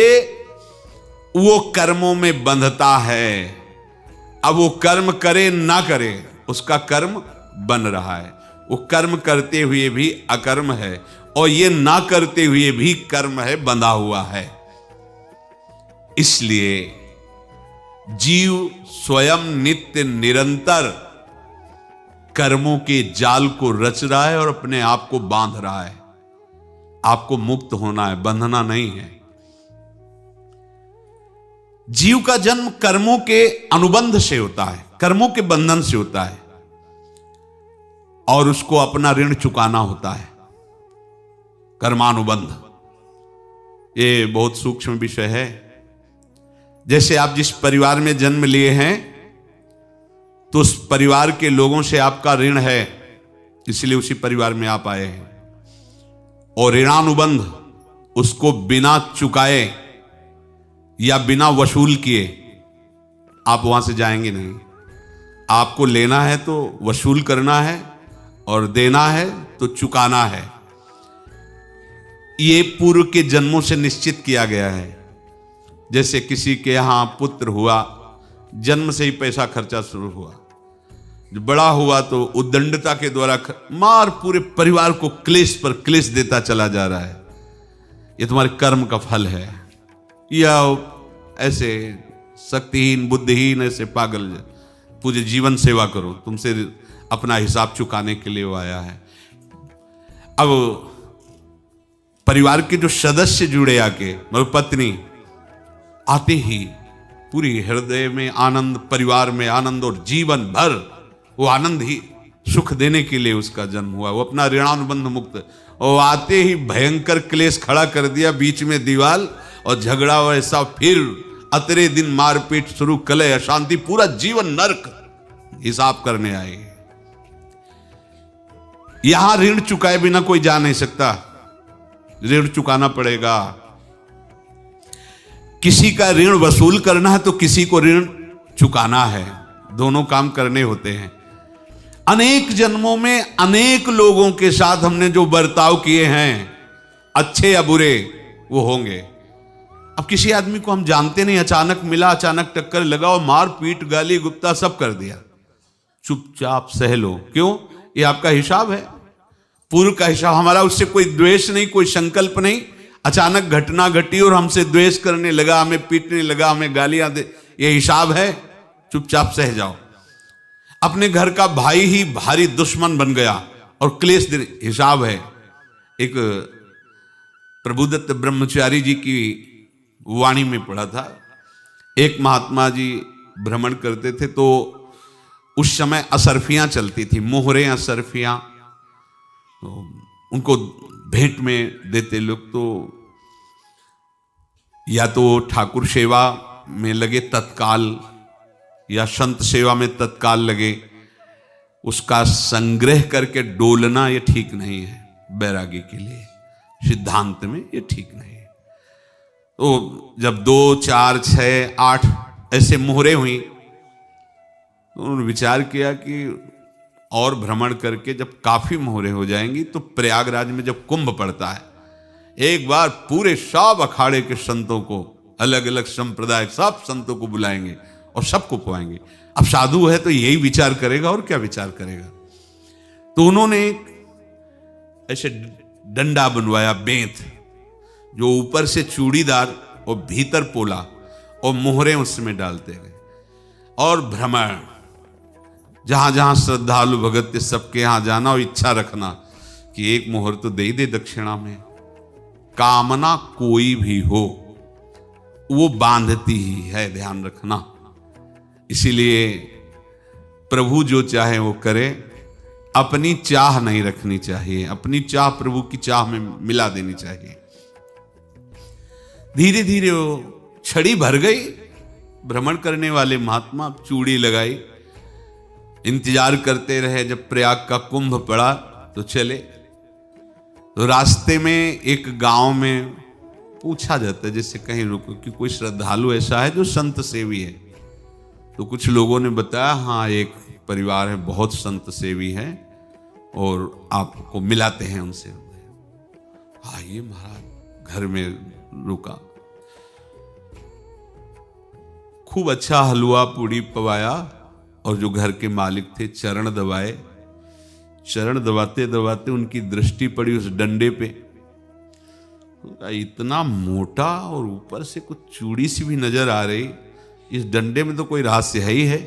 वो कर्मों में बंधता है। अब वो कर्म करे ना करे, उसका कर्म बन रहा है। वो कर्म करते हुए भी अकर्म है और ये ना करते हुए भी कर्म है, बंधा हुआ है। इसलिए जीव स्वयं नित्य निरंतर कर्मों के जाल को रच रहा है और अपने आप को बांध रहा है। आपको मुक्त होना है, बंधना नहीं है। जीव का जन्म कर्मों के अनुबंध से होता है, कर्मों के बंधन से होता है, और उसको अपना ऋण चुकाना होता है। कर्मानुबंध ये बहुत सूक्ष्म विषय है। जैसे आप जिस परिवार में जन्म लिए हैं तो उस परिवार के लोगों से आपका ऋण है, इसलिए उसी परिवार में आप आए हैं। और ऋणानुबंध, उसको बिना चुकाए या बिना वसूल किए आप वहां से जाएंगे नहीं। आपको लेना है तो वसूल करना है और देना है तो चुकाना है। ये पूर्व के जन्मों से निश्चित किया गया है। जैसे किसी के यहां पुत्र हुआ, जन्म से ही पैसा खर्चा शुरू हुआ, जो बड़ा हुआ तो उद्दंडता के द्वारा मार पूरे परिवार को क्लेश पर क्लेश देता चला जा रहा है। ये तुम्हारे कर्म का फल है। या ऐसे शक्तिहीन बुद्धिहीन ऐसे पागल पूरे जीवन सेवा करो, तुमसे अपना हिसाब चुकाने के लिए वो आया है। अब परिवार के जो सदस्य जुड़े आके, मतलब पत्नी आते ही पूरी हृदय में आनंद, परिवार में आनंद, और जीवन भर वो आनंद ही सुख देने के लिए उसका जन्म हुआ। वो अपना ऋणानुबंध मुक्त, और आते ही भयंकर क्लेश खड़ा कर दिया, बीच में दीवार और झगड़ा वैसा, फिर अतरे दिन मारपीट शुरू, कलह अशांति, पूरा जीवन नरक हिसाब करने आए। यहां ऋण चुकाए बिना कोई जा नहीं सकता, ऋण चुकाना पड़ेगा। किसी का ऋण वसूल करना है तो किसी को ऋण चुकाना है, दोनों काम करने होते हैं। अनेक जन्मों में अनेक लोगों के साथ हमने जो बर्ताव किए हैं, अच्छे या बुरे, वो होंगे। अब किसी आदमी को हम जानते नहीं, अचानक मिला, अचानक टक्कर लगा और मार पीट गाली गुप्ता सब कर दिया, चुपचाप सह लो। क्यों? ये आपका हिसाब है, पूर्व का हिसाब। हमारा उससे कोई द्वेष नहीं, कोई संकल्प नहीं। अचानक घटना घटी और हमसे द्वेष करने लगा, हमें पीटने लगा, हमें गालियां दे, ये हिसाब है, चुपचाप सह जाओ। अपने घर का भाई ही भारी दुश्मन बन गया और क्लेश दे, हिसाब है। एक प्रभुदत्त ब्रह्मचारी जी की वाणी में पढ़ा था, एक महात्मा जी भ्रमण करते थे तो उस समय असरफियां चलती थी, मोहरे असरफियां, तो उनको भेंट में देते लोग। तो या तो ठाकुर सेवा में लगे तत्काल या संत सेवा में तत्काल लगे, उसका संग्रह करके डोलना ये ठीक नहीं है। बैरागी के लिए सिद्धांत में ये ठीक नहीं है। तो जब 2, 4, 6, 8 ऐसे मोहरे हुई तो उन्होंने विचार किया कि और भ्रमण करके जब काफी मोहरे हो जाएंगी तो प्रयागराज में जब कुंभ पड़ता है, एक बार पूरे सब अखाड़े के संतों को, अलग अलग संप्रदाय सब संतों को बुलाएंगे और सबको पवाएंगे। अब साधु है तो यही विचार करेगा और क्या विचार करेगा। तो उन्होंने ऐसे डंडा बनवाया, बेंत, जो ऊपर से चूड़ीदार और भीतर पोला, और मोहरे उसमें डालते गए और भ्रमण, जहां जहां श्रद्धालु भगत थे सबके यहां जाना और इच्छा रखना कि एक मोहर तो दे दे दक्षिणा में। कामना कोई भी हो वो बांधती ही है, ध्यान रखना। इसीलिए प्रभु जो चाहे वो करे, अपनी चाह नहीं रखनी चाहिए, अपनी चाह प्रभु की चाह में मिला देनी चाहिए। धीरे धीरे वो छड़ी भर गई, भ्रमण करने वाले महात्मा चूड़ी लगाई, इंतजार करते रहे। जब प्रयाग का कुंभ पड़ा तो चले। तो रास्ते में एक गांव में पूछा जाता है, जैसे कहीं रुको कि कोई श्रद्धालु ऐसा है जो संत सेवी है। तो कुछ लोगों ने बताया, हाँ एक परिवार है बहुत संत सेवी है और आपको मिलाते हैं उनसे। आइए महाराज, घर में रुका, खूब अच्छा हलवा पूड़ी पवाया और जो घर के मालिक थे चरण दबाए। चरण दबाते दबाते उनकी दृष्टि पड़ी उस डंडे पे, इतना मोटा और ऊपर से कुछ चूड़ी सी भी नजर आ रही, इस डंडे में तो कोई रहस्य है ही है।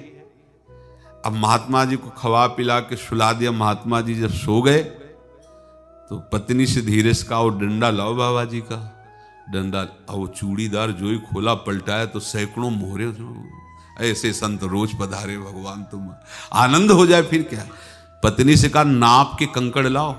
अब महात्मा जी को खवा पिला के सुला दिया। महात्मा जी जब सो गए तो पत्नी से धीरे से कहा, वो डंडा लाओ बाबा जी का डंडा। और वो चूड़ीदार जो ही खोला पलटाया तो सैकड़ों मोहरे। ऐसे संत रोज पधारे भगवान, तुम आनंद हो जाए फिर क्या। पत्नी से कहा, नाप के कंकड़ लाओ।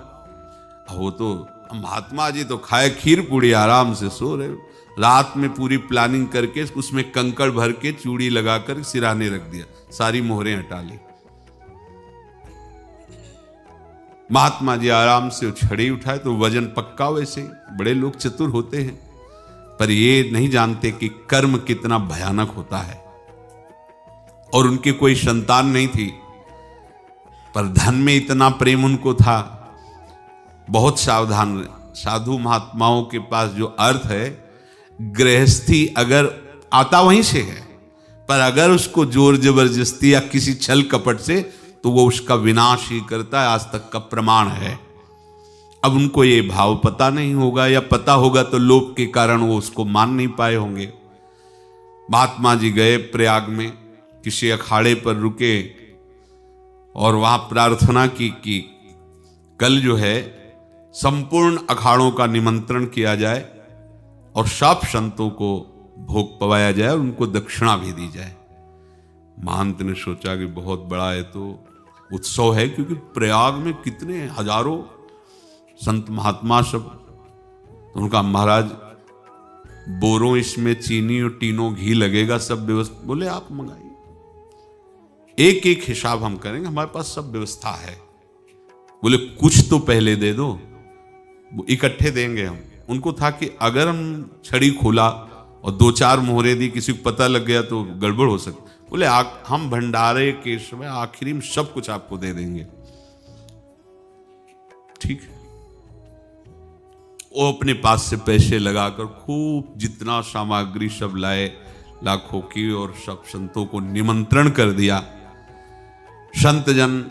वो तो महात्मा जी तो खाए खीर पूड़ी, आराम से सो रहे। रात में पूरी प्लानिंग करके उसमें कंकड़ भर के चूड़ी लगाकर सिराने रख दिया, सारी मोहरें हटा ली। महात्मा जी आराम से छड़ी उठाए तो वजन पक्का। वैसे बड़े लोग चतुर होते हैं, पर ये नहीं जानते कि कर्म कितना भयानक होता है। और उनकी कोई संतान नहीं थी, पर धन में इतना प्रेम उनको था। बहुत सावधान। साधु महात्माओं के पास जो अर्थ है, गृहस्थी अगर आता वहीं से है, पर अगर उसको जोर जबरदस्ती या किसी छल कपट से, तो वो उसका विनाश ही करता है। आज तक का प्रमाण है। अब उनको ये भाव पता नहीं होगा, या पता होगा तो लोभ के कारण वो उसको मान नहीं पाए होंगे। महात्मा जी गए प्रयाग में, किसी अखाड़े पर रुके और वहां प्रार्थना की कि कल जो है संपूर्ण अखाड़ों का निमंत्रण किया जाए और सब संतों को भोग पवाया जाए और उनको दक्षिणा भी दी जाए। महंत ने सोचा कि बहुत बड़ा है तो उत्सव है, क्योंकि प्रयाग में कितने हजारों संत महात्मा सब। तो उनका महाराज बोरों इसमें चीनी और टीनों घी लगेगा, सब व्यवस्था। बोले आप मंगाइए, एक एक हिसाब हम करेंगे, हमारे पास सब व्यवस्था है। बोले कुछ तो पहले दे दो, इकट्ठे देंगे हम। उनको था कि अगर हम छड़ी खोला और 2-4 मोहरे दी, किसी को पता लग गया तो गड़बड़ हो सकती। बोले हम भंडारे के समय आखिरी में सब कुछ आपको दे देंगे। ठीक है। वो अपने पास से पैसे लगाकर खूब जितना सामग्री सब लाए, लाखों की, और सब संतों को निमंत्रण कर दिया। संत जन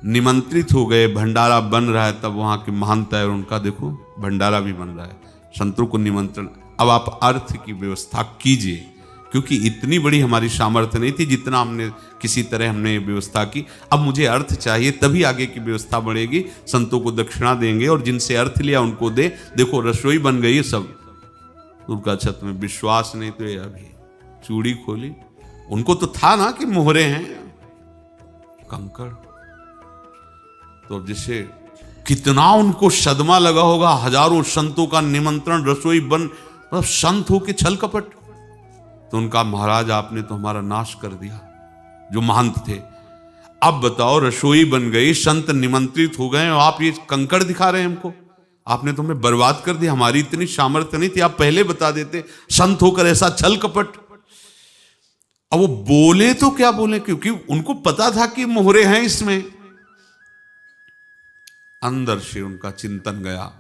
निमंत्रित हो गए, भंडारा बन रहा है। तब वहां के महंत है, उनका देखो भंडारा भी बन रहा है, संतों को निमंत्रण। अब आप अर्थ की व्यवस्था कीजिए, क्योंकि इतनी बड़ी हमारी सामर्थ्य नहीं थी जितना हमने किसी तरह हमने व्यवस्था की। अब मुझे अर्थ चाहिए, तभी आगे की व्यवस्था बढ़ेगी। संतों को दक्षिणा देंगे और जिनसे अर्थ लिया उनको दे। देखो रसोई बन गई सब, उनका छत में विश्वास नहीं तो ये अभी चूड़ी खोली। उनको तो था ना कि मोहरे हैं कंकड़, तो जैसे कितना उनको सदमा लगा होगा। हजारों संतों का निमंत्रण, रसोई बन, मतलब संत हो के छल कपट। तो उनका महाराज आपने तो हमारा नाश कर दिया, जो महंत थे। अब बताओ रसोई बन गई, संत निमंत्रित हो गए और आप ये कंकड़ दिखा रहे हैं हमको। आपने तो हमें बर्बाद कर दिया, हमारी इतनी सामर्थ्य नहीं थी, आप पहले बता देते। संत होकर ऐसा छल कपट। अब वो बोले तो क्या बोले, क्योंकि उनको पता था कि मोहरे हैं इसमें। अंदर से उनका चिंतन गया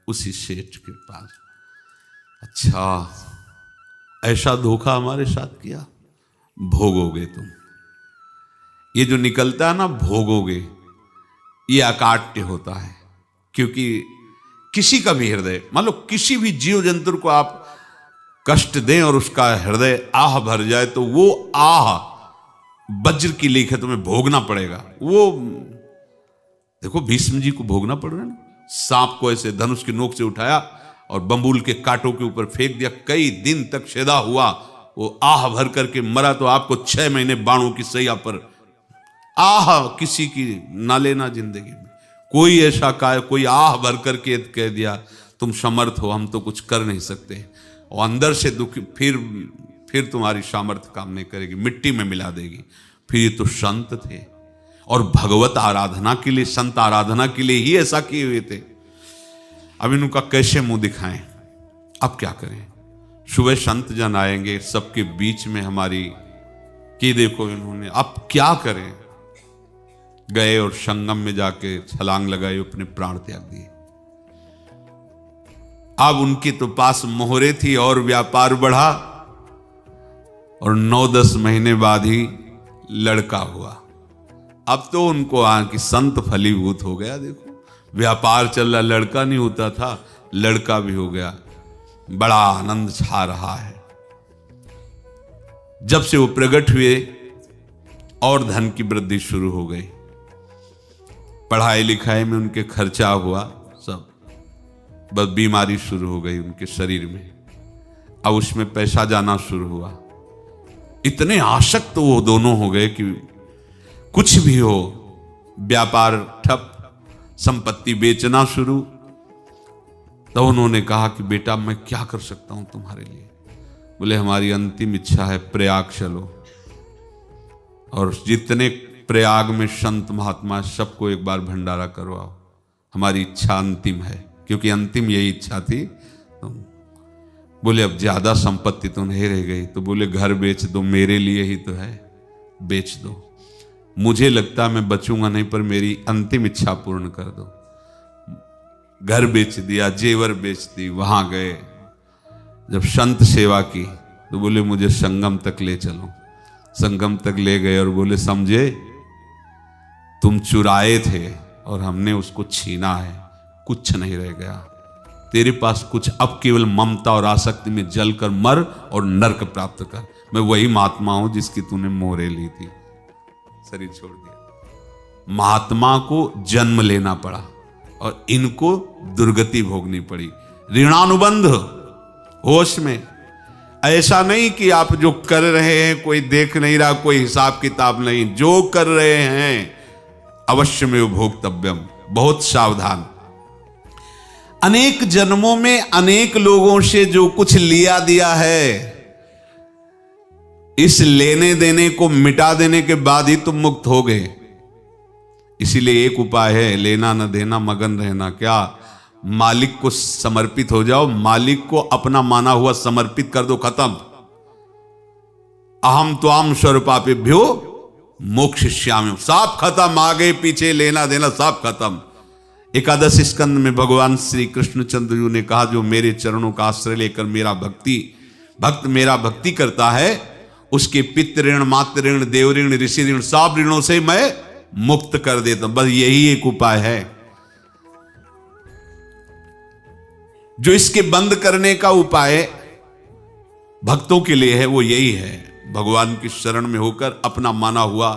उसी सेठ के पास, अच्छा ऐसा धोखा हमारे साथ किया, भोगोगे तुम। ये जो निकलता है ना भोगोगे, ये अकाट्य होता है। क्योंकि किसी का भी हृदय, मान लो किसी भी जीव जंतु को आप कष्ट दें और उसका हृदय आह भर जाए, तो वो आह वज्र की लेख है, तुम्हें भोगना पड़ेगा। वो देखो भीष्म जी को भोगना पड़ रहा है ना। सांप को ऐसे धनुष की नोक से उठाया और बंबूल के कांटों के ऊपर फेंक दिया, कई दिन तक शेदा हुआ, वो आह भर करके मरा। तो आपको 6 महीने बाणों की सैया पर आह किसी की ना लेना जिंदगी में। कोई ऐसा कोई आह भर करके कह दिया तुम समर्थ हो, हम तो कुछ कर नहीं सकते, और अंदर से दुखी, फिर तुम्हारी सामर्थ्य काम नहीं करेगी, मिट्टी में मिला देगी। फिर ये तो संत थे और भगवत आराधना के लिए, संत आराधना के लिए ही ऐसा किए हुए थे। अब इनका कैसे मुंह दिखाएं, अब क्या करें। सुबह संत जन आएंगे, सबके बीच में हमारी कि देखो इन्होंने, अब क्या करें। गए और संगम में जाके छलांग लगाई, अपने प्राण त्याग दिए। अब उनके तो पास मोहरे थी और व्यापार बढ़ा, और 9-10 महीने बाद ही लड़का हुआ। अब तो उनको कि संत फलीभूत हो गया। देखो व्यापार चल रहा, लड़का नहीं होता था, लड़का भी हो गया। बड़ा आनंद छा रहा है। जब से वो प्रकट हुए और धन की वृद्धि शुरू हो गई, पढ़ाई लिखाई में उनके खर्चा हुआ सब, बस बीमारी शुरू हो गई उनके शरीर में। अब उसमें पैसा जाना शुरू हुआ। इतने आसक्त वो दोनों हो गए कि कुछ भी हो, व्यापार ठप, संपत्ति बेचना शुरू। तो उन्होंने कहा कि बेटा मैं क्या कर सकता हूं तुम्हारे लिए। बोले हमारी अंतिम इच्छा है प्रयाग चलो, और जितने प्रयाग में संत महात्मा सबको एक बार भंडारा करवाओ, हमारी इच्छा अंतिम है। क्योंकि अंतिम यही इच्छा थी। तो बोले अब ज्यादा संपत्ति तो नहीं रह गई। तो बोले घर बेच दो, मेरे लिए ही तो है, बेच दो। मुझे लगता मैं बचूंगा नहीं, पर मेरी अंतिम इच्छा पूर्ण कर दो। घर बेच दिया, जेवर बेच दी। वहां गए, जब संत सेवा की तो बोले मुझे संगम तक ले चलो। संगम तक ले गए और बोले समझे तुम चुराए थे और हमने उसको छीना है, कुछ नहीं रह गया तेरे पास कुछ। अब केवल ममता और आसक्ति में जल कर मर और नरक प्राप्त कर। मैं वही महात्मा हूं जिसकी तूने मोहरे ली थी, शरीर छोड़ दिया। महात्मा को जन्म लेना पड़ा और इनको दुर्गति भोगनी पड़ी। ऋणानुबंध होश में। ऐसा नहीं कि आप जो कर रहे हैं कोई देख नहीं रहा, कोई हिसाब किताब नहीं। जो कर रहे हैं अवश्य में भोक्तव्यम। बहुत सावधान। अनेक जन्मों में अनेक लोगों से जो कुछ लिया दिया है, इस लेने देने को मिटा देने के बाद ही तुम मुक्त हो गए। इसीलिए एक उपाय है, लेना न देना मगन रहना। क्या? मालिक को समर्पित हो जाओ, मालिक को अपना माना हुआ समर्पित कर दो, खत्म। अहम त्वाम स्वरूपापेभ्यो मोक्षयिष्यामि, सब खत्म। आगे पीछे लेना देना सब खत्म। एकादश स्कंद में भगवान श्री कृष्णचंद्र जी ने कहा, जो मेरे चरणों का आश्रय लेकर भक्त मेरा भक्ति करता है, उसके पितृ ऋण, मातृ ऋण, देव ऋण, ऋषि ऋण, सब ऋणों से मैं मुक्त कर देता हूं। बस यही एक उपाय है जो इसके बंद करने का उपाय। भक्तों के लिए है वो यही है, भगवान की शरण में होकर अपना माना हुआ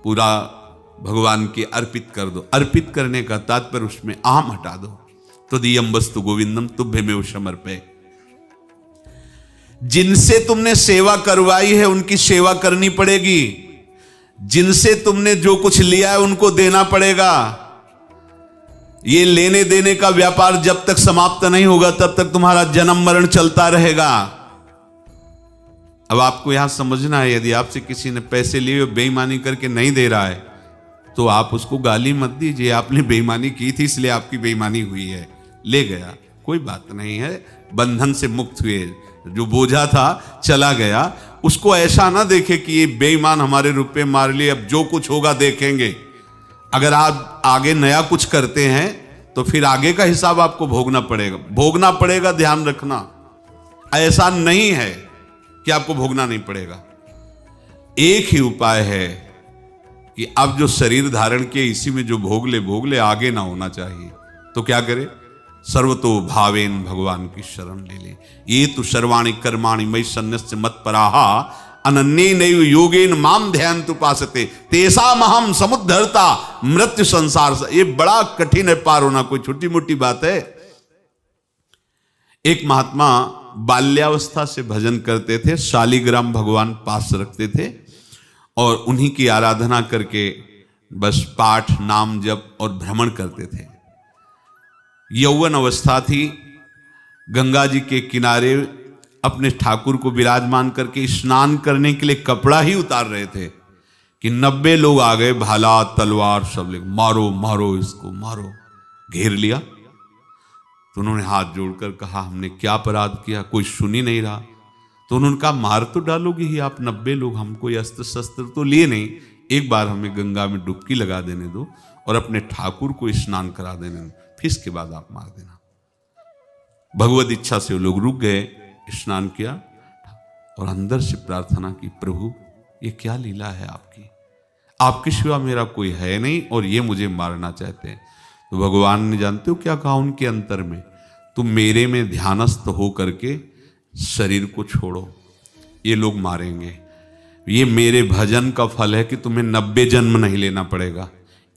पूरा भगवान के अर्पित कर दो। अर्पित करने का तात्पर्य उसमें अहम हटा दो। तो दियम वस्तु गोविंदम तुभ्यमेव समर्पय। जिनसे तुमने सेवा करवाई है उनकी सेवा करनी पड़ेगी, जिनसे तुमने जो कुछ लिया है उनको देना पड़ेगा। ये लेने देने का व्यापार जब तक समाप्त नहीं होगा तब तक तुम्हारा जन्म मरण चलता रहेगा। अब आपको यहां समझना है, यदि आपसे किसी ने पैसे लिए बेईमानी करके नहीं दे रहा है तो आप उसको गाली मत दीजिए, आपने बेईमानी की थी इसलिए आपकी बेईमानी हुई है, ले गया, कोई बात नहीं है, बंधन से मुक्त हुए, जो बोझा था चला गया। उसको ऐसा ना देखे कि ये बेईमान हमारे रुपए मार लिए, अब जो कुछ होगा देखेंगे। अगर आप आगे नया कुछ करते हैं तो फिर आगे का हिसाब आपको भोगना पड़ेगा, ध्यान रखना। ऐसा नहीं है कि आपको भोगना नहीं पड़ेगा। एक ही उपाय है कि अब जो शरीर धारण किए इसी में जो भोग ले, आगे ना होना चाहिए। तो क्या करे? सर्वतो भावेन भगवान की शरण ले ले। ये तो सर्वाणि कर्माणि मयि सन्न्यस्य मत्पराहा अनन्ये नैव योगेन माम ध्यायन्तु उपासते तेषाम् अहं समुद्धर्ता मृत्यु संसार से। ये बड़ा कठिन है पार होना, कोई छोटी मोटी बात है। एक महात्मा बाल्यावस्था से भजन करते थे, शालिग्राम भगवान पास रखते थे और उन्हीं की आराधना करके बस पाठ नाम जप और भ्रमण करते थे। यौवन अवस्था थी, गंगा जी के किनारे अपने ठाकुर को विराजमान करके स्नान करने के लिए कपड़ा ही उतार रहे थे कि 90 लोग आ गए, भाला तलवार सब लेकर, मारो मारो इसको मारो, घेर लिया। तो उन्होंने हाथ जोड़कर कहा हमने क्या अपराध किया, कोई सुन ही नहीं रहा। तो उन्होंने कहा मार तो डालोगे ही आप 90 लोग, हम कोई अस्त्र शस्त्र तो लिए नहीं, एक बार हमें गंगा में डुबकी लगा देने दो और अपने ठाकुर को स्नान करा देने दो, फिर इसके बाद आप मार देना। भगवत इच्छा से वो लोग रुक गए, स्नान किया और अंदर से प्रार्थना की, प्रभु ये क्या लीला है आपकी, आपके सिवा मेरा कोई है नहीं और ये मुझे मारना चाहते हैं। तो भगवान ने जानते हो क्या कहा उनके अंतर में, तुम मेरे में ध्यानस्थ हो करके शरीर को छोड़ो, ये लोग मारेंगे। ये मेरे भजन का फल है कि तुम्हें 90 जन्म नहीं लेना पड़ेगा,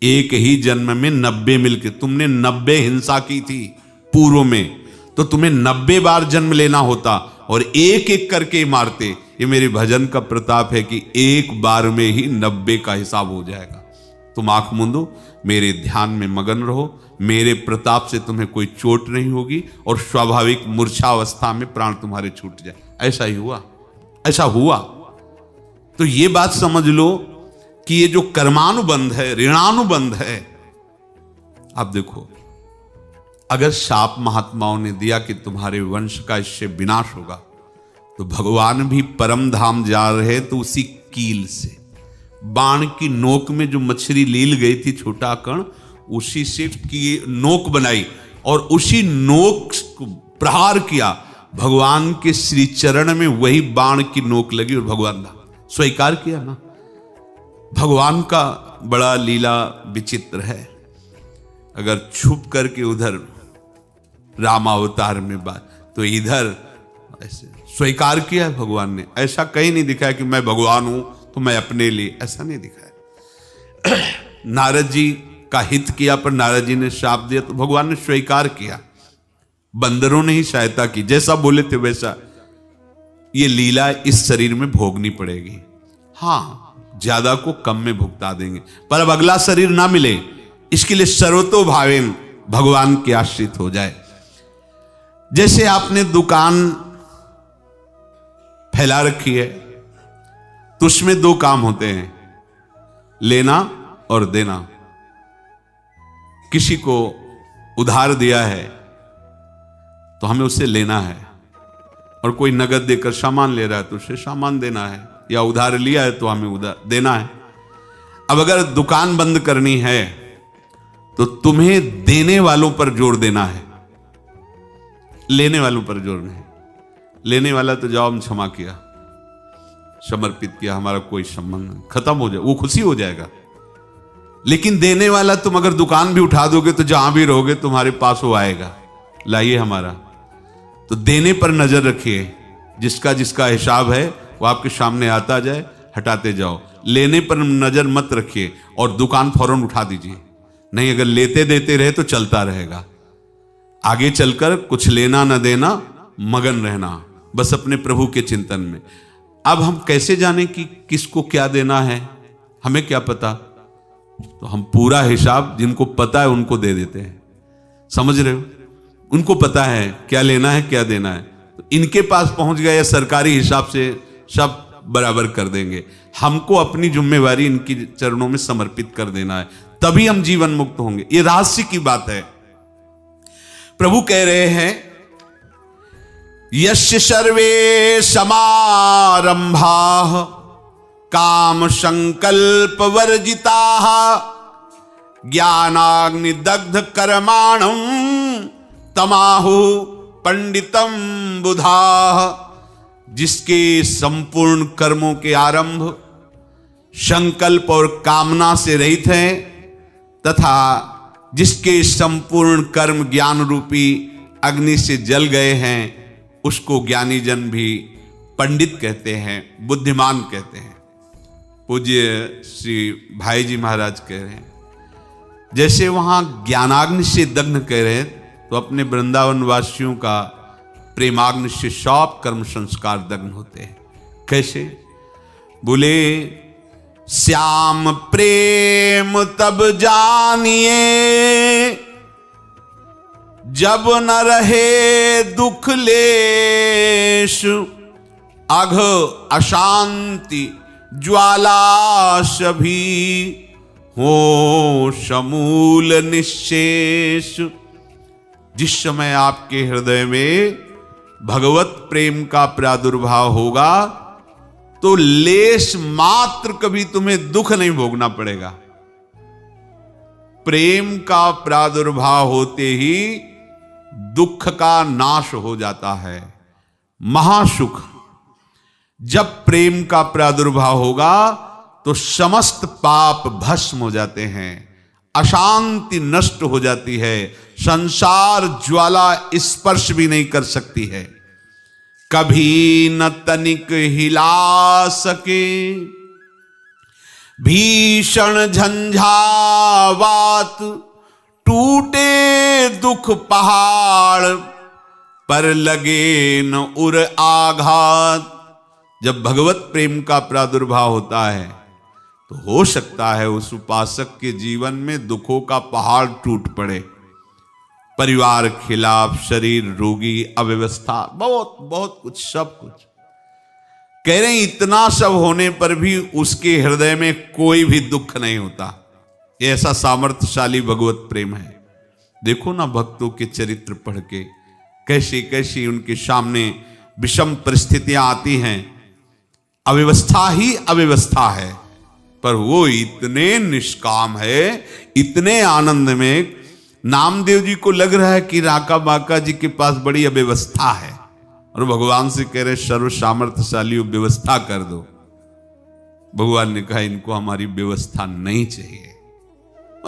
एक ही जन्म में 90 मिलके, तुमने 90 हिंसा की थी पूर्व में, तो तुम्हें 90 बार जन्म लेना होता और एक एक करके मारते। ये मेरे भजन का प्रताप है कि एक बार में ही 90 का हिसाब हो जाएगा। तुम आंख मूंदो, मेरे ध्यान में मगन रहो, मेरे प्रताप से तुम्हें कोई चोट नहीं होगी और स्वाभाविक मूर्छावस्था में प्राण तुम्हारे छूट जाए। ऐसा ही हुआ, ऐसा हुआ। तो ये बात समझ लो कि ये जो कर्मानुबंध है, ऋणानुबंध है। आप देखो, अगर शाप महात्माओं ने दिया कि तुम्हारे वंश का इससे विनाश होगा, तो भगवान भी परम धाम जा रहे तो उसी कील से, बाण की नोक में जो मछली लील गई थी छोटा कण, उसी से की नोक बनाई और उसी नोक को प्रहार किया। भगवान के श्री चरण में वही बाण की नोक लगी और भगवान स्वीकार किया ना। भगवान का बड़ा लीला विचित्र है। अगर छुप करके उधर रामावतार में बात, तो इधर ऐसे स्वीकार किया है भगवान ने। ऐसा कहीं नहीं दिखाया कि मैं भगवान हूं तो मैं अपने लिए, ऐसा नहीं दिखाया। नारद जी का हित किया पर नारद जी ने शाप दिया तो भगवान ने स्वीकार किया। बंदरों ने ही सहायता की, जैसा बोले थे वैसा। ये लीला इस शरीर में भोगनी पड़ेगी। हाँ, ज्यादा को कम में भुगता देंगे, पर अब अगला शरीर ना मिले इसके लिए सर्वतो भावेन भगवान के आश्रित हो जाए। जैसे आपने दुकान फैला रखी है तो उसमें 2 काम होते हैं, लेना और देना। किसी को उधार दिया है तो हमें उससे लेना है, और कोई नगद देकर सामान ले रहा है तो उससे सामान देना है, या उधार लिया है तो हमें उधार देना है। अब अगर दुकान बंद करनी है तो तुम्हें देने वालों पर जोर देना है, लेने वालों पर जोर नहीं। लेने वाला तो जाओ हम क्षमा किया, समर्पित किया, हमारा कोई संबंध नहीं, खत्म हो जाए, वो खुशी हो जाएगा। लेकिन देने वाला तुम अगर दुकान भी उठा दोगे तो जहां भी रहोगे तुम्हारे पास वो आएगा, लाइए हमारा। तो देने पर नजर रखिए, जिसका जिसका हिसाब है वो आपके सामने आता जाए, हटाते जाओ। लेने पर नजर मत रखिए और दुकान फौरन उठा दीजिए, नहीं अगर लेते देते रहे तो चलता रहेगा। आगे चलकर कुछ लेना न देना, मगन रहना बस अपने प्रभु के चिंतन में। अब हम कैसे जाने कि किसको क्या देना है, हमें क्या पता? तो हम पूरा हिसाब जिनको पता है उनको दे देते हैं, समझ रहे हो? उनको पता है क्या लेना है क्या देना है, तो इनके पास पहुंच गए या सरकारी हिसाब से सब बराबर कर देंगे। हमको अपनी जिम्मेवारी इनकी चरणों में समर्पित कर देना है, तभी हम जीवन मुक्त होंगे। ये रहस्य की बात है। प्रभु कह रहे हैं यस्य सर्वे समारंभाः काम संकल्प वर्जिताः ज्ञानाग्नि दग्ध कर्माणं तमाहु पंडितम बुधाः। जिसके संपूर्ण कर्मों के आरंभ संकल्प और कामना से रहित हैं तथा जिसके संपूर्ण कर्म ज्ञान रूपी अग्नि से जल गए हैं, उसको ज्ञानी जन भी पंडित कहते हैं, बुद्धिमान कहते हैं। पूज्य श्री भाई जी महाराज कह रहे हैं जैसे वहां ज्ञानाग्नि से दग्न कह रहे हैं, तो अपने वृंदावन वासियों का प्रेमाग्नि से सब कर्म संस्कार दग्न होते हैं। कैसे? बोले श्याम प्रेम तब जानिए जब न रहे दुख लेश, अघ अशांति ज्वाला सभी हो समूल निशेष। जिस समय आपके हृदय में भगवत प्रेम का प्रादुर्भाव होगा तो लेश मात्र कभी तुम्हें दुख नहीं भोगना पड़ेगा। प्रेम का प्रादुर्भाव होते ही दुख का नाश हो जाता है, महासुख। जब प्रेम का प्रादुर्भाव होगा तो समस्त पाप भस्म हो जाते हैं, अशांति नष्ट हो जाती है, संसार ज्वाला स्पर्श भी नहीं कर सकती है, कभी न तनिक हिला सके भीषण झंझावात। टूटे दुख पहाड़ पर लगे न उर आघात। जब भगवत प्रेम का प्रादुर्भाव होता है तो हो सकता है उस उपासक के जीवन में दुखों का पहाड़ टूट पड़े, परिवार खिलाफ, शरीर रोगी, अव्यवस्था, बहुत बहुत कुछ, सब कुछ। कह रहे हैं इतना सब होने पर भी उसके हृदय में कोई भी दुख नहीं होता। ऐसा सामर्थ्यशाली भगवत प्रेम है। देखो ना भक्तों के चरित्र पढ़ के कैसी कैसी उनके सामने विषम परिस्थितियां आती हैं, अव्यवस्था ही अव्यवस्था है, पर वो इतने निष्काम है, इतने आनंद में। नामदेव जी को लग रहा है कि राका बाका जी के पास बड़ी अव्यवस्था है और भगवान से कह रहे सर्व सामर्थ्यशाली व्यवस्था कर दो। भगवान ने कहा इनको हमारी व्यवस्था नहीं चाहिए।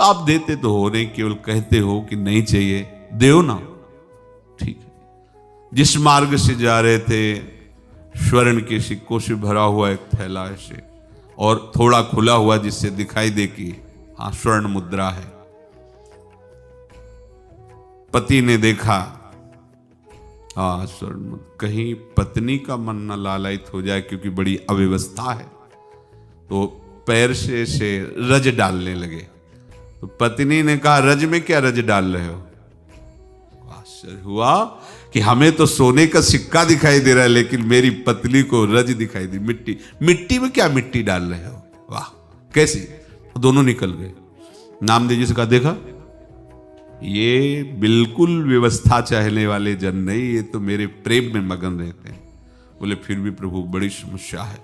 आप देते तो हो, नहीं केवल कहते हो कि नहीं चाहिए, दो ना, ठीक है। जिस मार्ग से जा रहे थे स्वर्ण के सिक्कों से भरा हुआ एक थैला ऐसे और थोड़ा खुला हुआ जिससे दिखाई दे कि हाँ स्वर्ण मुद्रा है। पति ने देखा हाँ स्वर्ण, कहीं पत्नी का मन न लालयित हो जाए क्योंकि बड़ी अव्यवस्था है, तो पैर से रज डालने लगे। तो पत्नी ने कहा रज में क्या रज डाल रहे हो? आश्चर्य हुआ कि हमें तो सोने का सिक्का दिखाई दे रहा है लेकिन मेरी पत्नी को रज दिखाई दी, मिट्टी। मिट्टी में क्या मिट्टी डाल रहे हो? वाह कैसी! दोनों निकल गए। नामदेव जी से कहा देखा ये बिल्कुल व्यवस्था चाहने वाले जन नहीं, ये तो मेरे प्रेम में मगन रहते हैं। बोले फिर भी प्रभु बड़ी समस्या है।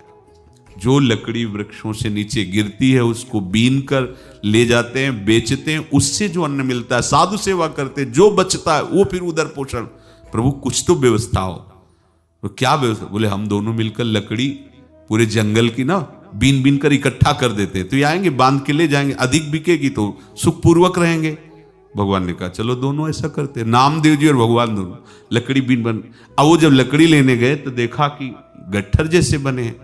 जो लकड़ी वृक्षों से नीचे गिरती है उसको बीन कर ले जाते हैं, बेचते हैं, उससे जो अन्न मिलता है, साधु सेवा करते हैं, जो बचता है वो फिर उधर पोषण। प्रभु कुछ तो व्यवस्था हो। तो क्या व्यवस्था? बोले हम दोनों मिलकर लकड़ी पूरे जंगल की ना बीन बीन कर इकट्ठा कर देते, तो ये आएंगे बांध के ले जाएंगे, अधिक बिकेगी तो सुखपूर्वक रहेंगे। भगवान ने कहा चलो दोनों ऐसा करते, नामदेव जी और भगवान दोनों लकड़ी बीन बन। अब वो जब लकड़ी लेने गए तो देखा कि गट्ठर जैसे बने हैं।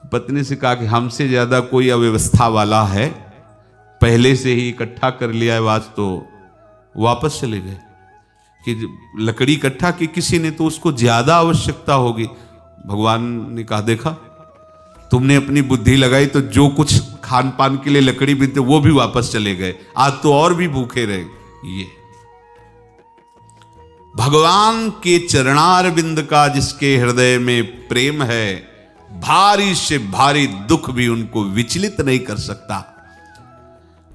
पत्नी से कहा कि हमसे ज्यादा कोई अव्यवस्था वाला है, पहले से ही इकट्ठा कर लिया है आज, तो वापस चले गए कि लकड़ी इकट्ठा की किसी ने तो उसको ज्यादा आवश्यकता होगी। भगवान ने कहा देखा तुमने अपनी बुद्धि लगाई तो जो कुछ खान पान के लिए लकड़ी बीनते वो भी वापस चले गए, आज तो और भी भूखे रहे। ये भगवान के चरणारविंद का जिसके हृदय में प्रेम है, भारी से भारी दुख भी उनको विचलित नहीं कर सकता।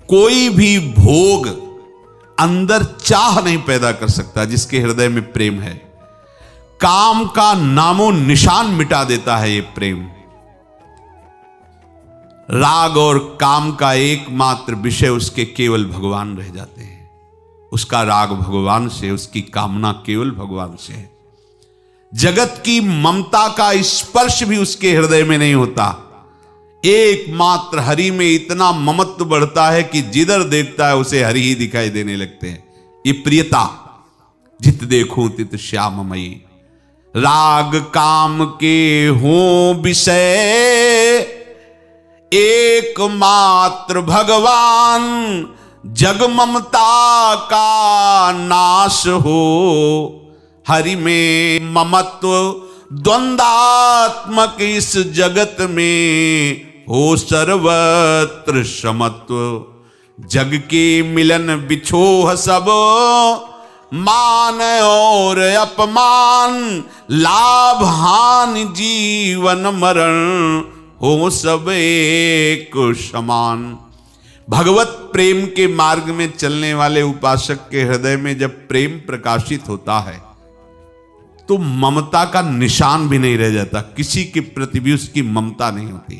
कोई भी भोग अंदर चाह नहीं पैदा कर सकता जिसके हृदय में प्रेम है। काम का नामो निशान मिटा देता है ये प्रेम। राग और काम का एकमात्र विषय उसके केवल भगवान रह जाते हैं। उसका राग भगवान से, उसकी कामना केवल भगवान से है। जगत की ममता का स्पर्श भी उसके हृदय में नहीं होता। एकमात्र हरि में इतना ममत्व बढ़ता है कि जिधर देखता है उसे हरि ही दिखाई देने लगते हैं। ये प्रियता, जित देखूं तित श्याममयी। राग काम के हों विषय एकमात्र भगवान, जग ममता का नाश हो। हरि में ममत्व द्वंद्वात्मक इस जगत में हो सर्वत्र समत्व। जग के मिलन बिछोह सब, मान और अपमान, लाभ हानि जीवन मरण, हो सब एक समान। भगवत प्रेम के मार्ग में चलने वाले उपासक के हृदय में जब प्रेम प्रकाशित होता है तो ममता का निशान भी नहीं रह जाता। किसी के प्रति भी उसकी ममता नहीं होती।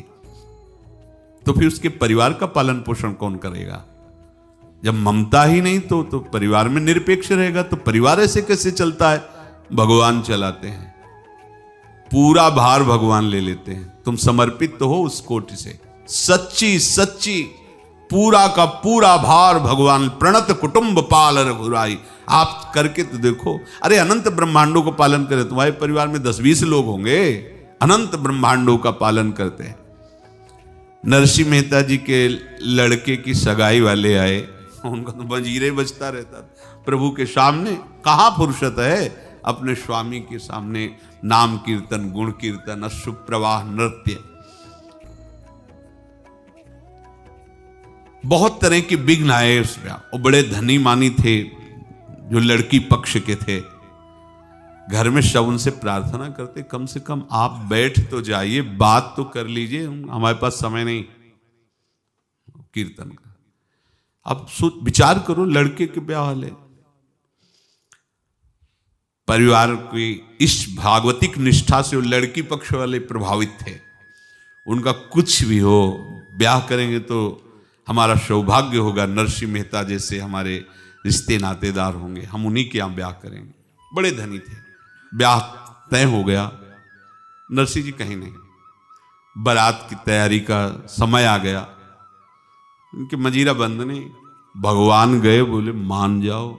तो फिर उसके परिवार का पालन पोषण कौन करेगा? जब ममता ही नहीं तो परिवार में निरपेक्ष रहेगा तो परिवार ऐसे कैसे चलता है? भगवान चलाते हैं, पूरा भार भगवान ले लेते हैं। तुम समर्पित तो हो उस कोटि से, सच्ची सच्ची पूरा का पूरा भार भगवान। प्रणत कुटुंब पाल रघुराई। आप करके तो देखो, अरे अनंत ब्रह्मांडों को पालन करे। तुम्हारे परिवार में 10-20 लोग होंगे, अनंत ब्रह्मांडों का पालन करते हैं। नरसिंह मेहता जी के लड़के की सगाई वाले आए, उनका तो बजीरे बजता रहता प्रभु के सामने। कहां फुर्सत है अपने स्वामी के सामने नाम कीर्तन, गुण कीर्तन, अश्रु प्रवाह, नृत्य। बहुत तरह के विघ्न आए उसमें। वो बड़े धनी मानी थे जो लड़की पक्ष के थे। घर में सब उनसे प्रार्थना करते कम से कम आप बैठ तो जाइए, बात तो कर लीजिए, हमारे पास समय नहीं कीर्तन का। अब विचार करो, लड़के के ब्याह वाले परिवार की इस भागवतिक निष्ठा से वो लड़की पक्ष वाले प्रभावित थे। उनका कुछ भी हो, ब्याह करेंगे तो हमारा सौभाग्य होगा, नरसिंह मेहता जैसे हमारे रिश्ते नातेदार होंगे, हम उन्हीं के यहाँ ब्याह करेंगे। बड़े धनी थे। ब्याह तय हो गया, नरसिंह जी कहीं नहीं। बारात की तैयारी का समय आ गया, उनके मजीरा बंद नहीं। भगवान गए, बोले मान जाओ,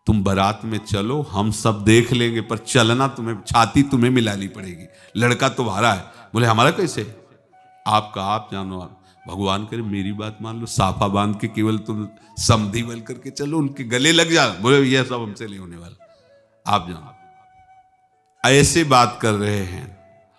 तुम बारात में चलो, हम सब देख लेंगे, पर चलना तुम्हें, छाती तुम्हें मिलानी पड़ेगी। लड़का तुम्हारा है। बोले हमारा कैसे? आपका आप जानो। आप भगवान करे मेरी बात मान लो, साफा बांध के केवल तुम समधी बल करके चलो, उनके गले लग जा। बोले यह सब हमसे नहीं होने वाला, आप जानो। ऐसे बात कर रहे हैं,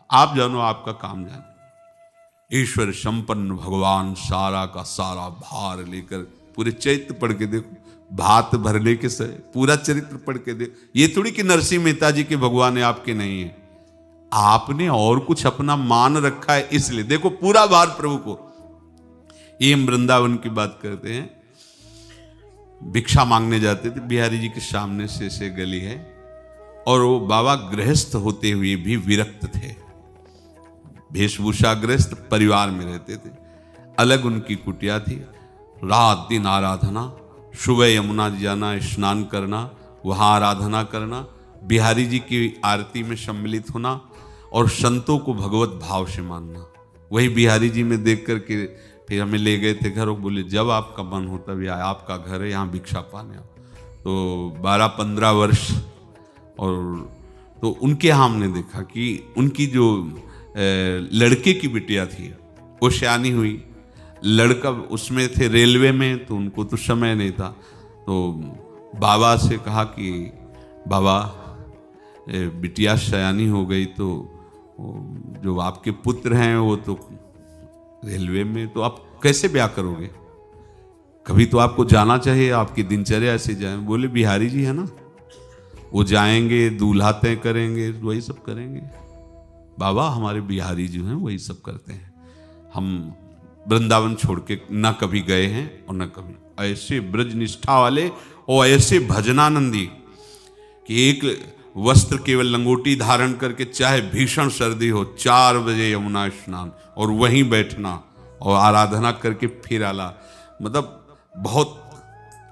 आप जानो, आपका काम जानो। ईश्वर संपन्न भगवान सारा का सारा भार लेकर, पूरे चरित्र पढ़ के देखो, भात भरने के समय पूरा चरित्र पढ़ के देखो। ये थोड़ी कि नरसिंह मेहता जी के भगवान है, आपके नहीं है। आपने और कुछ अपना मान रखा है, इसलिए देखो पूरा भार प्रभु को। ये हम वृंदावन की बात करते हैं। भिक्षा मांगने जाते थे, बिहारी जी के सामने से गली है, और वो बाबा गृहस्थ होते हुए भी विरक्त थे। वेशभूषा गृहस्थ, परिवार में रहते थे। अलग उनकी कुटिया थी। रात दिन आराधना, सुबह यमुना जाना, स्नान करना, वहाँ आराधना करना, बिहारी जी की आरती में सम्मिलित होना और संतों को भगवत भाव से मानना। वही बिहारी जी में देख करके फिर हमें ले गए थे घर, बोले जब आपका मन हो तभी आए, आपका घर है, यहाँ भिक्षा पाने आओ। तो 12-15 वर्ष, और तो उनके यहाँ हमने देखा कि उनकी जो लड़के की बिटिया थी वो सयानी हुई, लड़का उसमें थे रेलवे में, तो उनको तो समय नहीं था। तो बाबा से कहा कि बाबा बिटिया सयानी हो गई, तो जो आपके पुत्र हैं वो तो रेलवे में, तो आप कैसे ब्याह करोगे? कभी तो आपको जाना चाहिए, आपकी दिनचर्या ऐसे जाए। बोले बिहारी जी है ना, वो जाएंगे, दूल्हा तय करेंगे, वही सब करेंगे। बाबा हमारे बिहारी जो हैं वही सब करते हैं, हम वृंदावन छोड़ के ना कभी गए हैं और ना कभी। ऐसे ब्रज निष्ठा वाले और ऐसे भजनानंदी कि एक वस्त्र केवल लंगोटी धारण करके, चाहे भीषण सर्दी हो, 4 बजे यमुना स्नान और वहीं बैठना और आराधना करके फिर आला। मतलब बहुत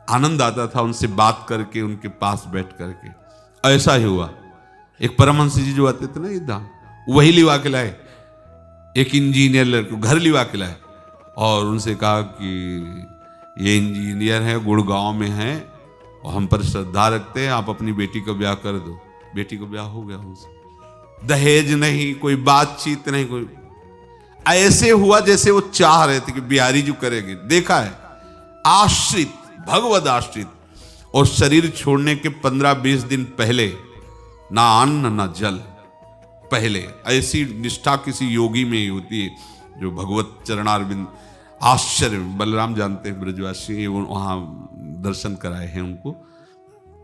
आनंद आता था उनसे बात करके, उनके पास बैठ करके। ऐसा ही हुआ, एक परमहंस जी जो आते थे ना इधर, वही लिवा के लाए, एक इंजीनियर लड़के घर लिवा के लाए और उनसे कहा कि ये इंजीनियर है, गुड़गांव में है और हम पर श्रद्धा रखते हैं, आप अपनी बेटी का ब्याह कर दो। बेटी को ब्याह हो गया उनसे, दहेज नहीं, कोई बातचीत नहीं, कोई ऐसे हुआ जैसे वो चाह रहे थे कि बिहारी जी करेंगे। देखा है, आश्रित, भगवद आश्रित, और शरीर छोड़ने के 15-20 दिन पहले ना अन्न ना जल, पहले ऐसी निष्ठा किसी योगी में ही होती है जो भगवत चरणारविंद। आश्चर्य, बलराम जानते हैं ब्रजवासी, वहां दर्शन कराए हैं उनको,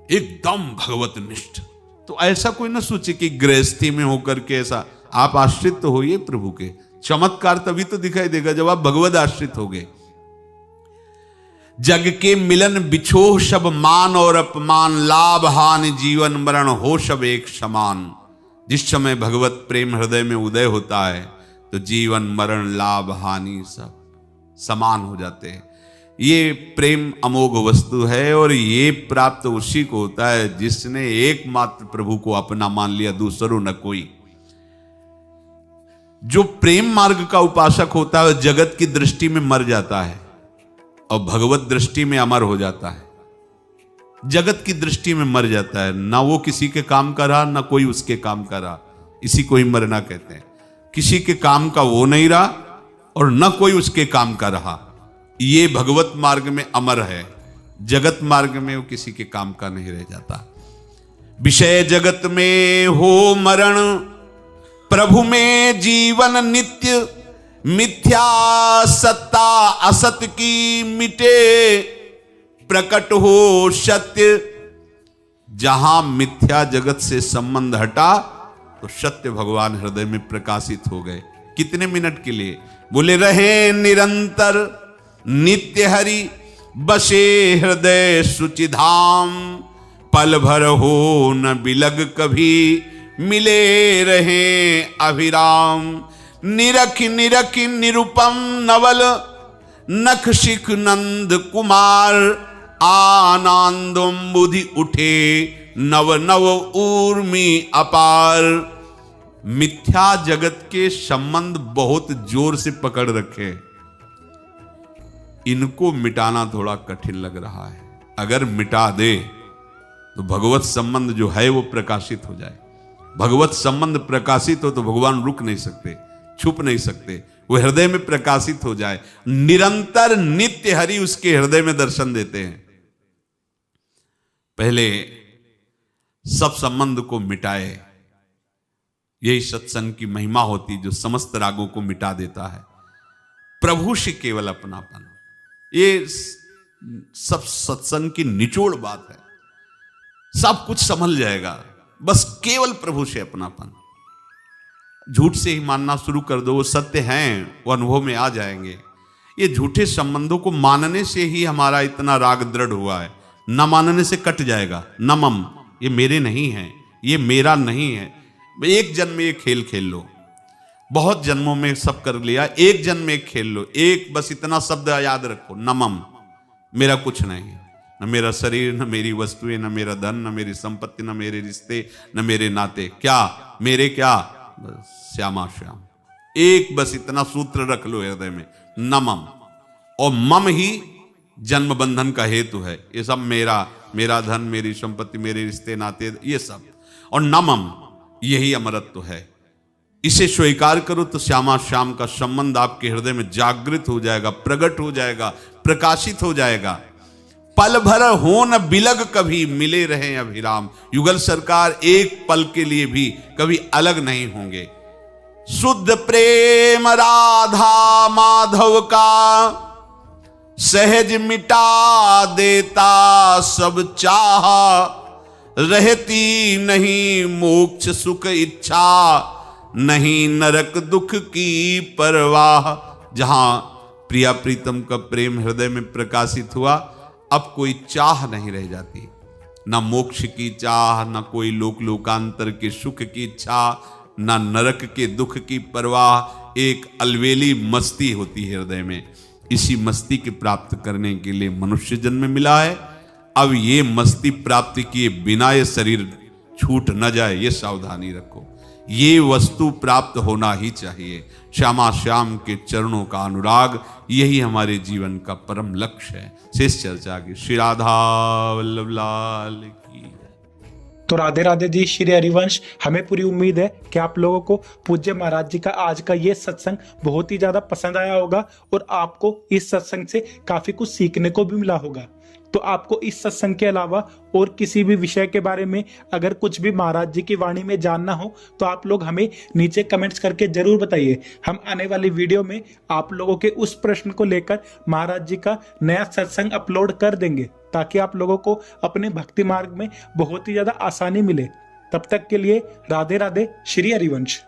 एकदम भगवत निष्ठ। तो ऐसा कोई ना सोचे कि गृहस्थी में होकर के ऐसा, आप आश्रित तो होइए प्रभु के। चमत्कार तभी तो दिखाई देगा जब आप भगवत आश्रित होगे। जग के मिलन बिछोह सब मान और अपमान, लाभ हानि जीवन मरण हो सब एक समान। जिस समय भगवत प्रेम हृदय में उदय होता है तो जीवन मरण लाभ हानि सब समान हो जाते हैं। ये प्रेम अमोघ वस्तु है और ये प्राप्त उसी को होता है जिसने एकमात्र प्रभु को अपना मान लिया, दूसरों न कोई। जो प्रेम मार्ग का उपासक होता है जगत की दृष्टि में मर जाता है और भगवत दृष्टि में अमर हो जाता है। जगत की दृष्टि में मर जाता है, ना वो किसी के काम का रहा ना कोई उसके काम का रहा, इसी को ही मरना कहते हैं। किसी के काम का वो नहीं रहा और न कोई उसके काम का रहा, ये भगवत मार्ग में अमर है। जगत मार्ग में वो किसी के काम का नहीं रह जाता। विषय जगत में हो मरण, प्रभु में जीवन नित्य। मिथ्या सत्ता असत की मिटे, प्रकट हो सत्य। जहां मिथ्या जगत से संबंध हटा तो सत्य भगवान हृदय में प्रकाशित हो गए। कितने मिनट के लिए? बोले रहे निरंतर नित्य हरि, बसे हृदय सुचिधाम। पल भर हो न बिलग कभी, मिले रहे अभिराम। निरख निरख निरुपम नवल, नख शिख नंद कुमार। आनंदम बुद्धि उठे, नव नव ऊर्मी अपार। मिथ्या जगत के संबंध बहुत जोर से पकड़ रखे, इनको मिटाना थोड़ा कठिन लग रहा है। अगर मिटा दे तो भगवत संबंध जो है वो प्रकाशित हो जाए। भगवत संबंध प्रकाशित हो तो भगवान रुक नहीं सकते, छुप नहीं सकते, वो हृदय में प्रकाशित हो जाए। निरंतर नित्य हरि उसके हृदय में दर्शन देते हैं। पहले सब संबंध को मिटाए, यही सत्संग की महिमा होती जो समस्त रागों को मिटा देता है। प्रभु से केवल अपनापन, ये सब सत्संग की निचोड़ बात है। सब कुछ संभल जाएगा, बस केवल प्रभु से अपनापन। झूठ से ही मानना शुरू कर दो, वो सत्य हैं, वो अनुभव में आ जाएंगे। ये झूठे संबंधों को मानने से ही हमारा इतना राग दृढ़ हुआ है, न मानने से कट जाएगा। न मम, ये मेरे नहीं है, ये मेरा नहीं है। एक जन्म में ये खेल खेल लो, बहुत जन्मों में सब कर लिया, एक जन्म में एक खेल लो। एक बस इतना शब्द याद रखो, न मम, मेरा कुछ नहीं, न मेरा शरीर, न मेरी वस्तुएं, न मेरा धन, न मेरी संपत्ति, न मेरे रिश्ते, न मेरे नाते। क्या मेरे, क्या बस श्यामा श्याम। एक बस इतना सूत्र रख लो हृदय में, न मम। और मम ही जन्म बंधन का हेतु है। ये सब मेरा धन, मेरी संपत्ति, मेरे रिश्ते नाते, ये सब, और न मम, यही अमरत्व है। इसे स्वीकार करो तो श्यामा श्याम का संबंध आपके हृदय में जागृत हो जाएगा, प्रकट हो जाएगा, प्रकाशित हो जाएगा। पल भर हो न बिलग कभी, मिले रहे अभिराम। युगल सरकार एक पल के लिए भी कभी अलग नहीं होंगे। शुद्ध प्रेम राधा माधव का, सहज मिटा देता सब चाह। रहती नहीं मोक्ष सुख इच्छा, नहीं नरक दुख की परवाह। जहां प्रिया प्रीतम का प्रेम हृदय में प्रकाशित हुआ, अब कोई चाह नहीं रह जाती, ना मोक्ष की चाह, ना कोई लोकांतर के सुख की इच्छा, ना नरक के दुख की परवाह। एक अलवेली मस्ती होती है हृदय में। इसी मस्ती के प्राप्त करने के लिए मनुष्य जन्म मिला है। अब ये मस्ती प्राप्ति किए बिना ये शरीर छूट न जाए, ये सावधानी रखो। ये वस्तु प्राप्त होना ही चाहिए। श्यामा श्याम के चरणों का अनुराग, यही हमारे जीवन का परम लक्ष्य है। शेष चर्चा की। श्री राधा वल्लभ लाल की। तो राधे राधे जी, श्री हरिवंश। हमें पूरी उम्मीद है कि आप लोगों को पूज्य महाराज जी का आज का ये सत्संग बहुत ही ज्यादा पसंद आया होगा और आपको इस सत्संग से काफी कुछ सीखने को भी मिला होगा। तो आपको इस सत्संग के अलावा और किसी भी विषय के बारे में अगर कुछ भी महाराज जी की वाणी में जानना हो तो आप लोग हमें नीचे कमेंट्स करके जरूर बताइए। हम आने वाली वीडियो में आप लोगों के उस प्रश्न को लेकर महाराज जी का नया सत्संग अपलोड कर देंगे, ताकि आप लोगों को अपने भक्ति मार्ग में बहुत ही ज्यादा आसानी मिले। तब तक के लिए राधे राधे, श्री हरिवंश।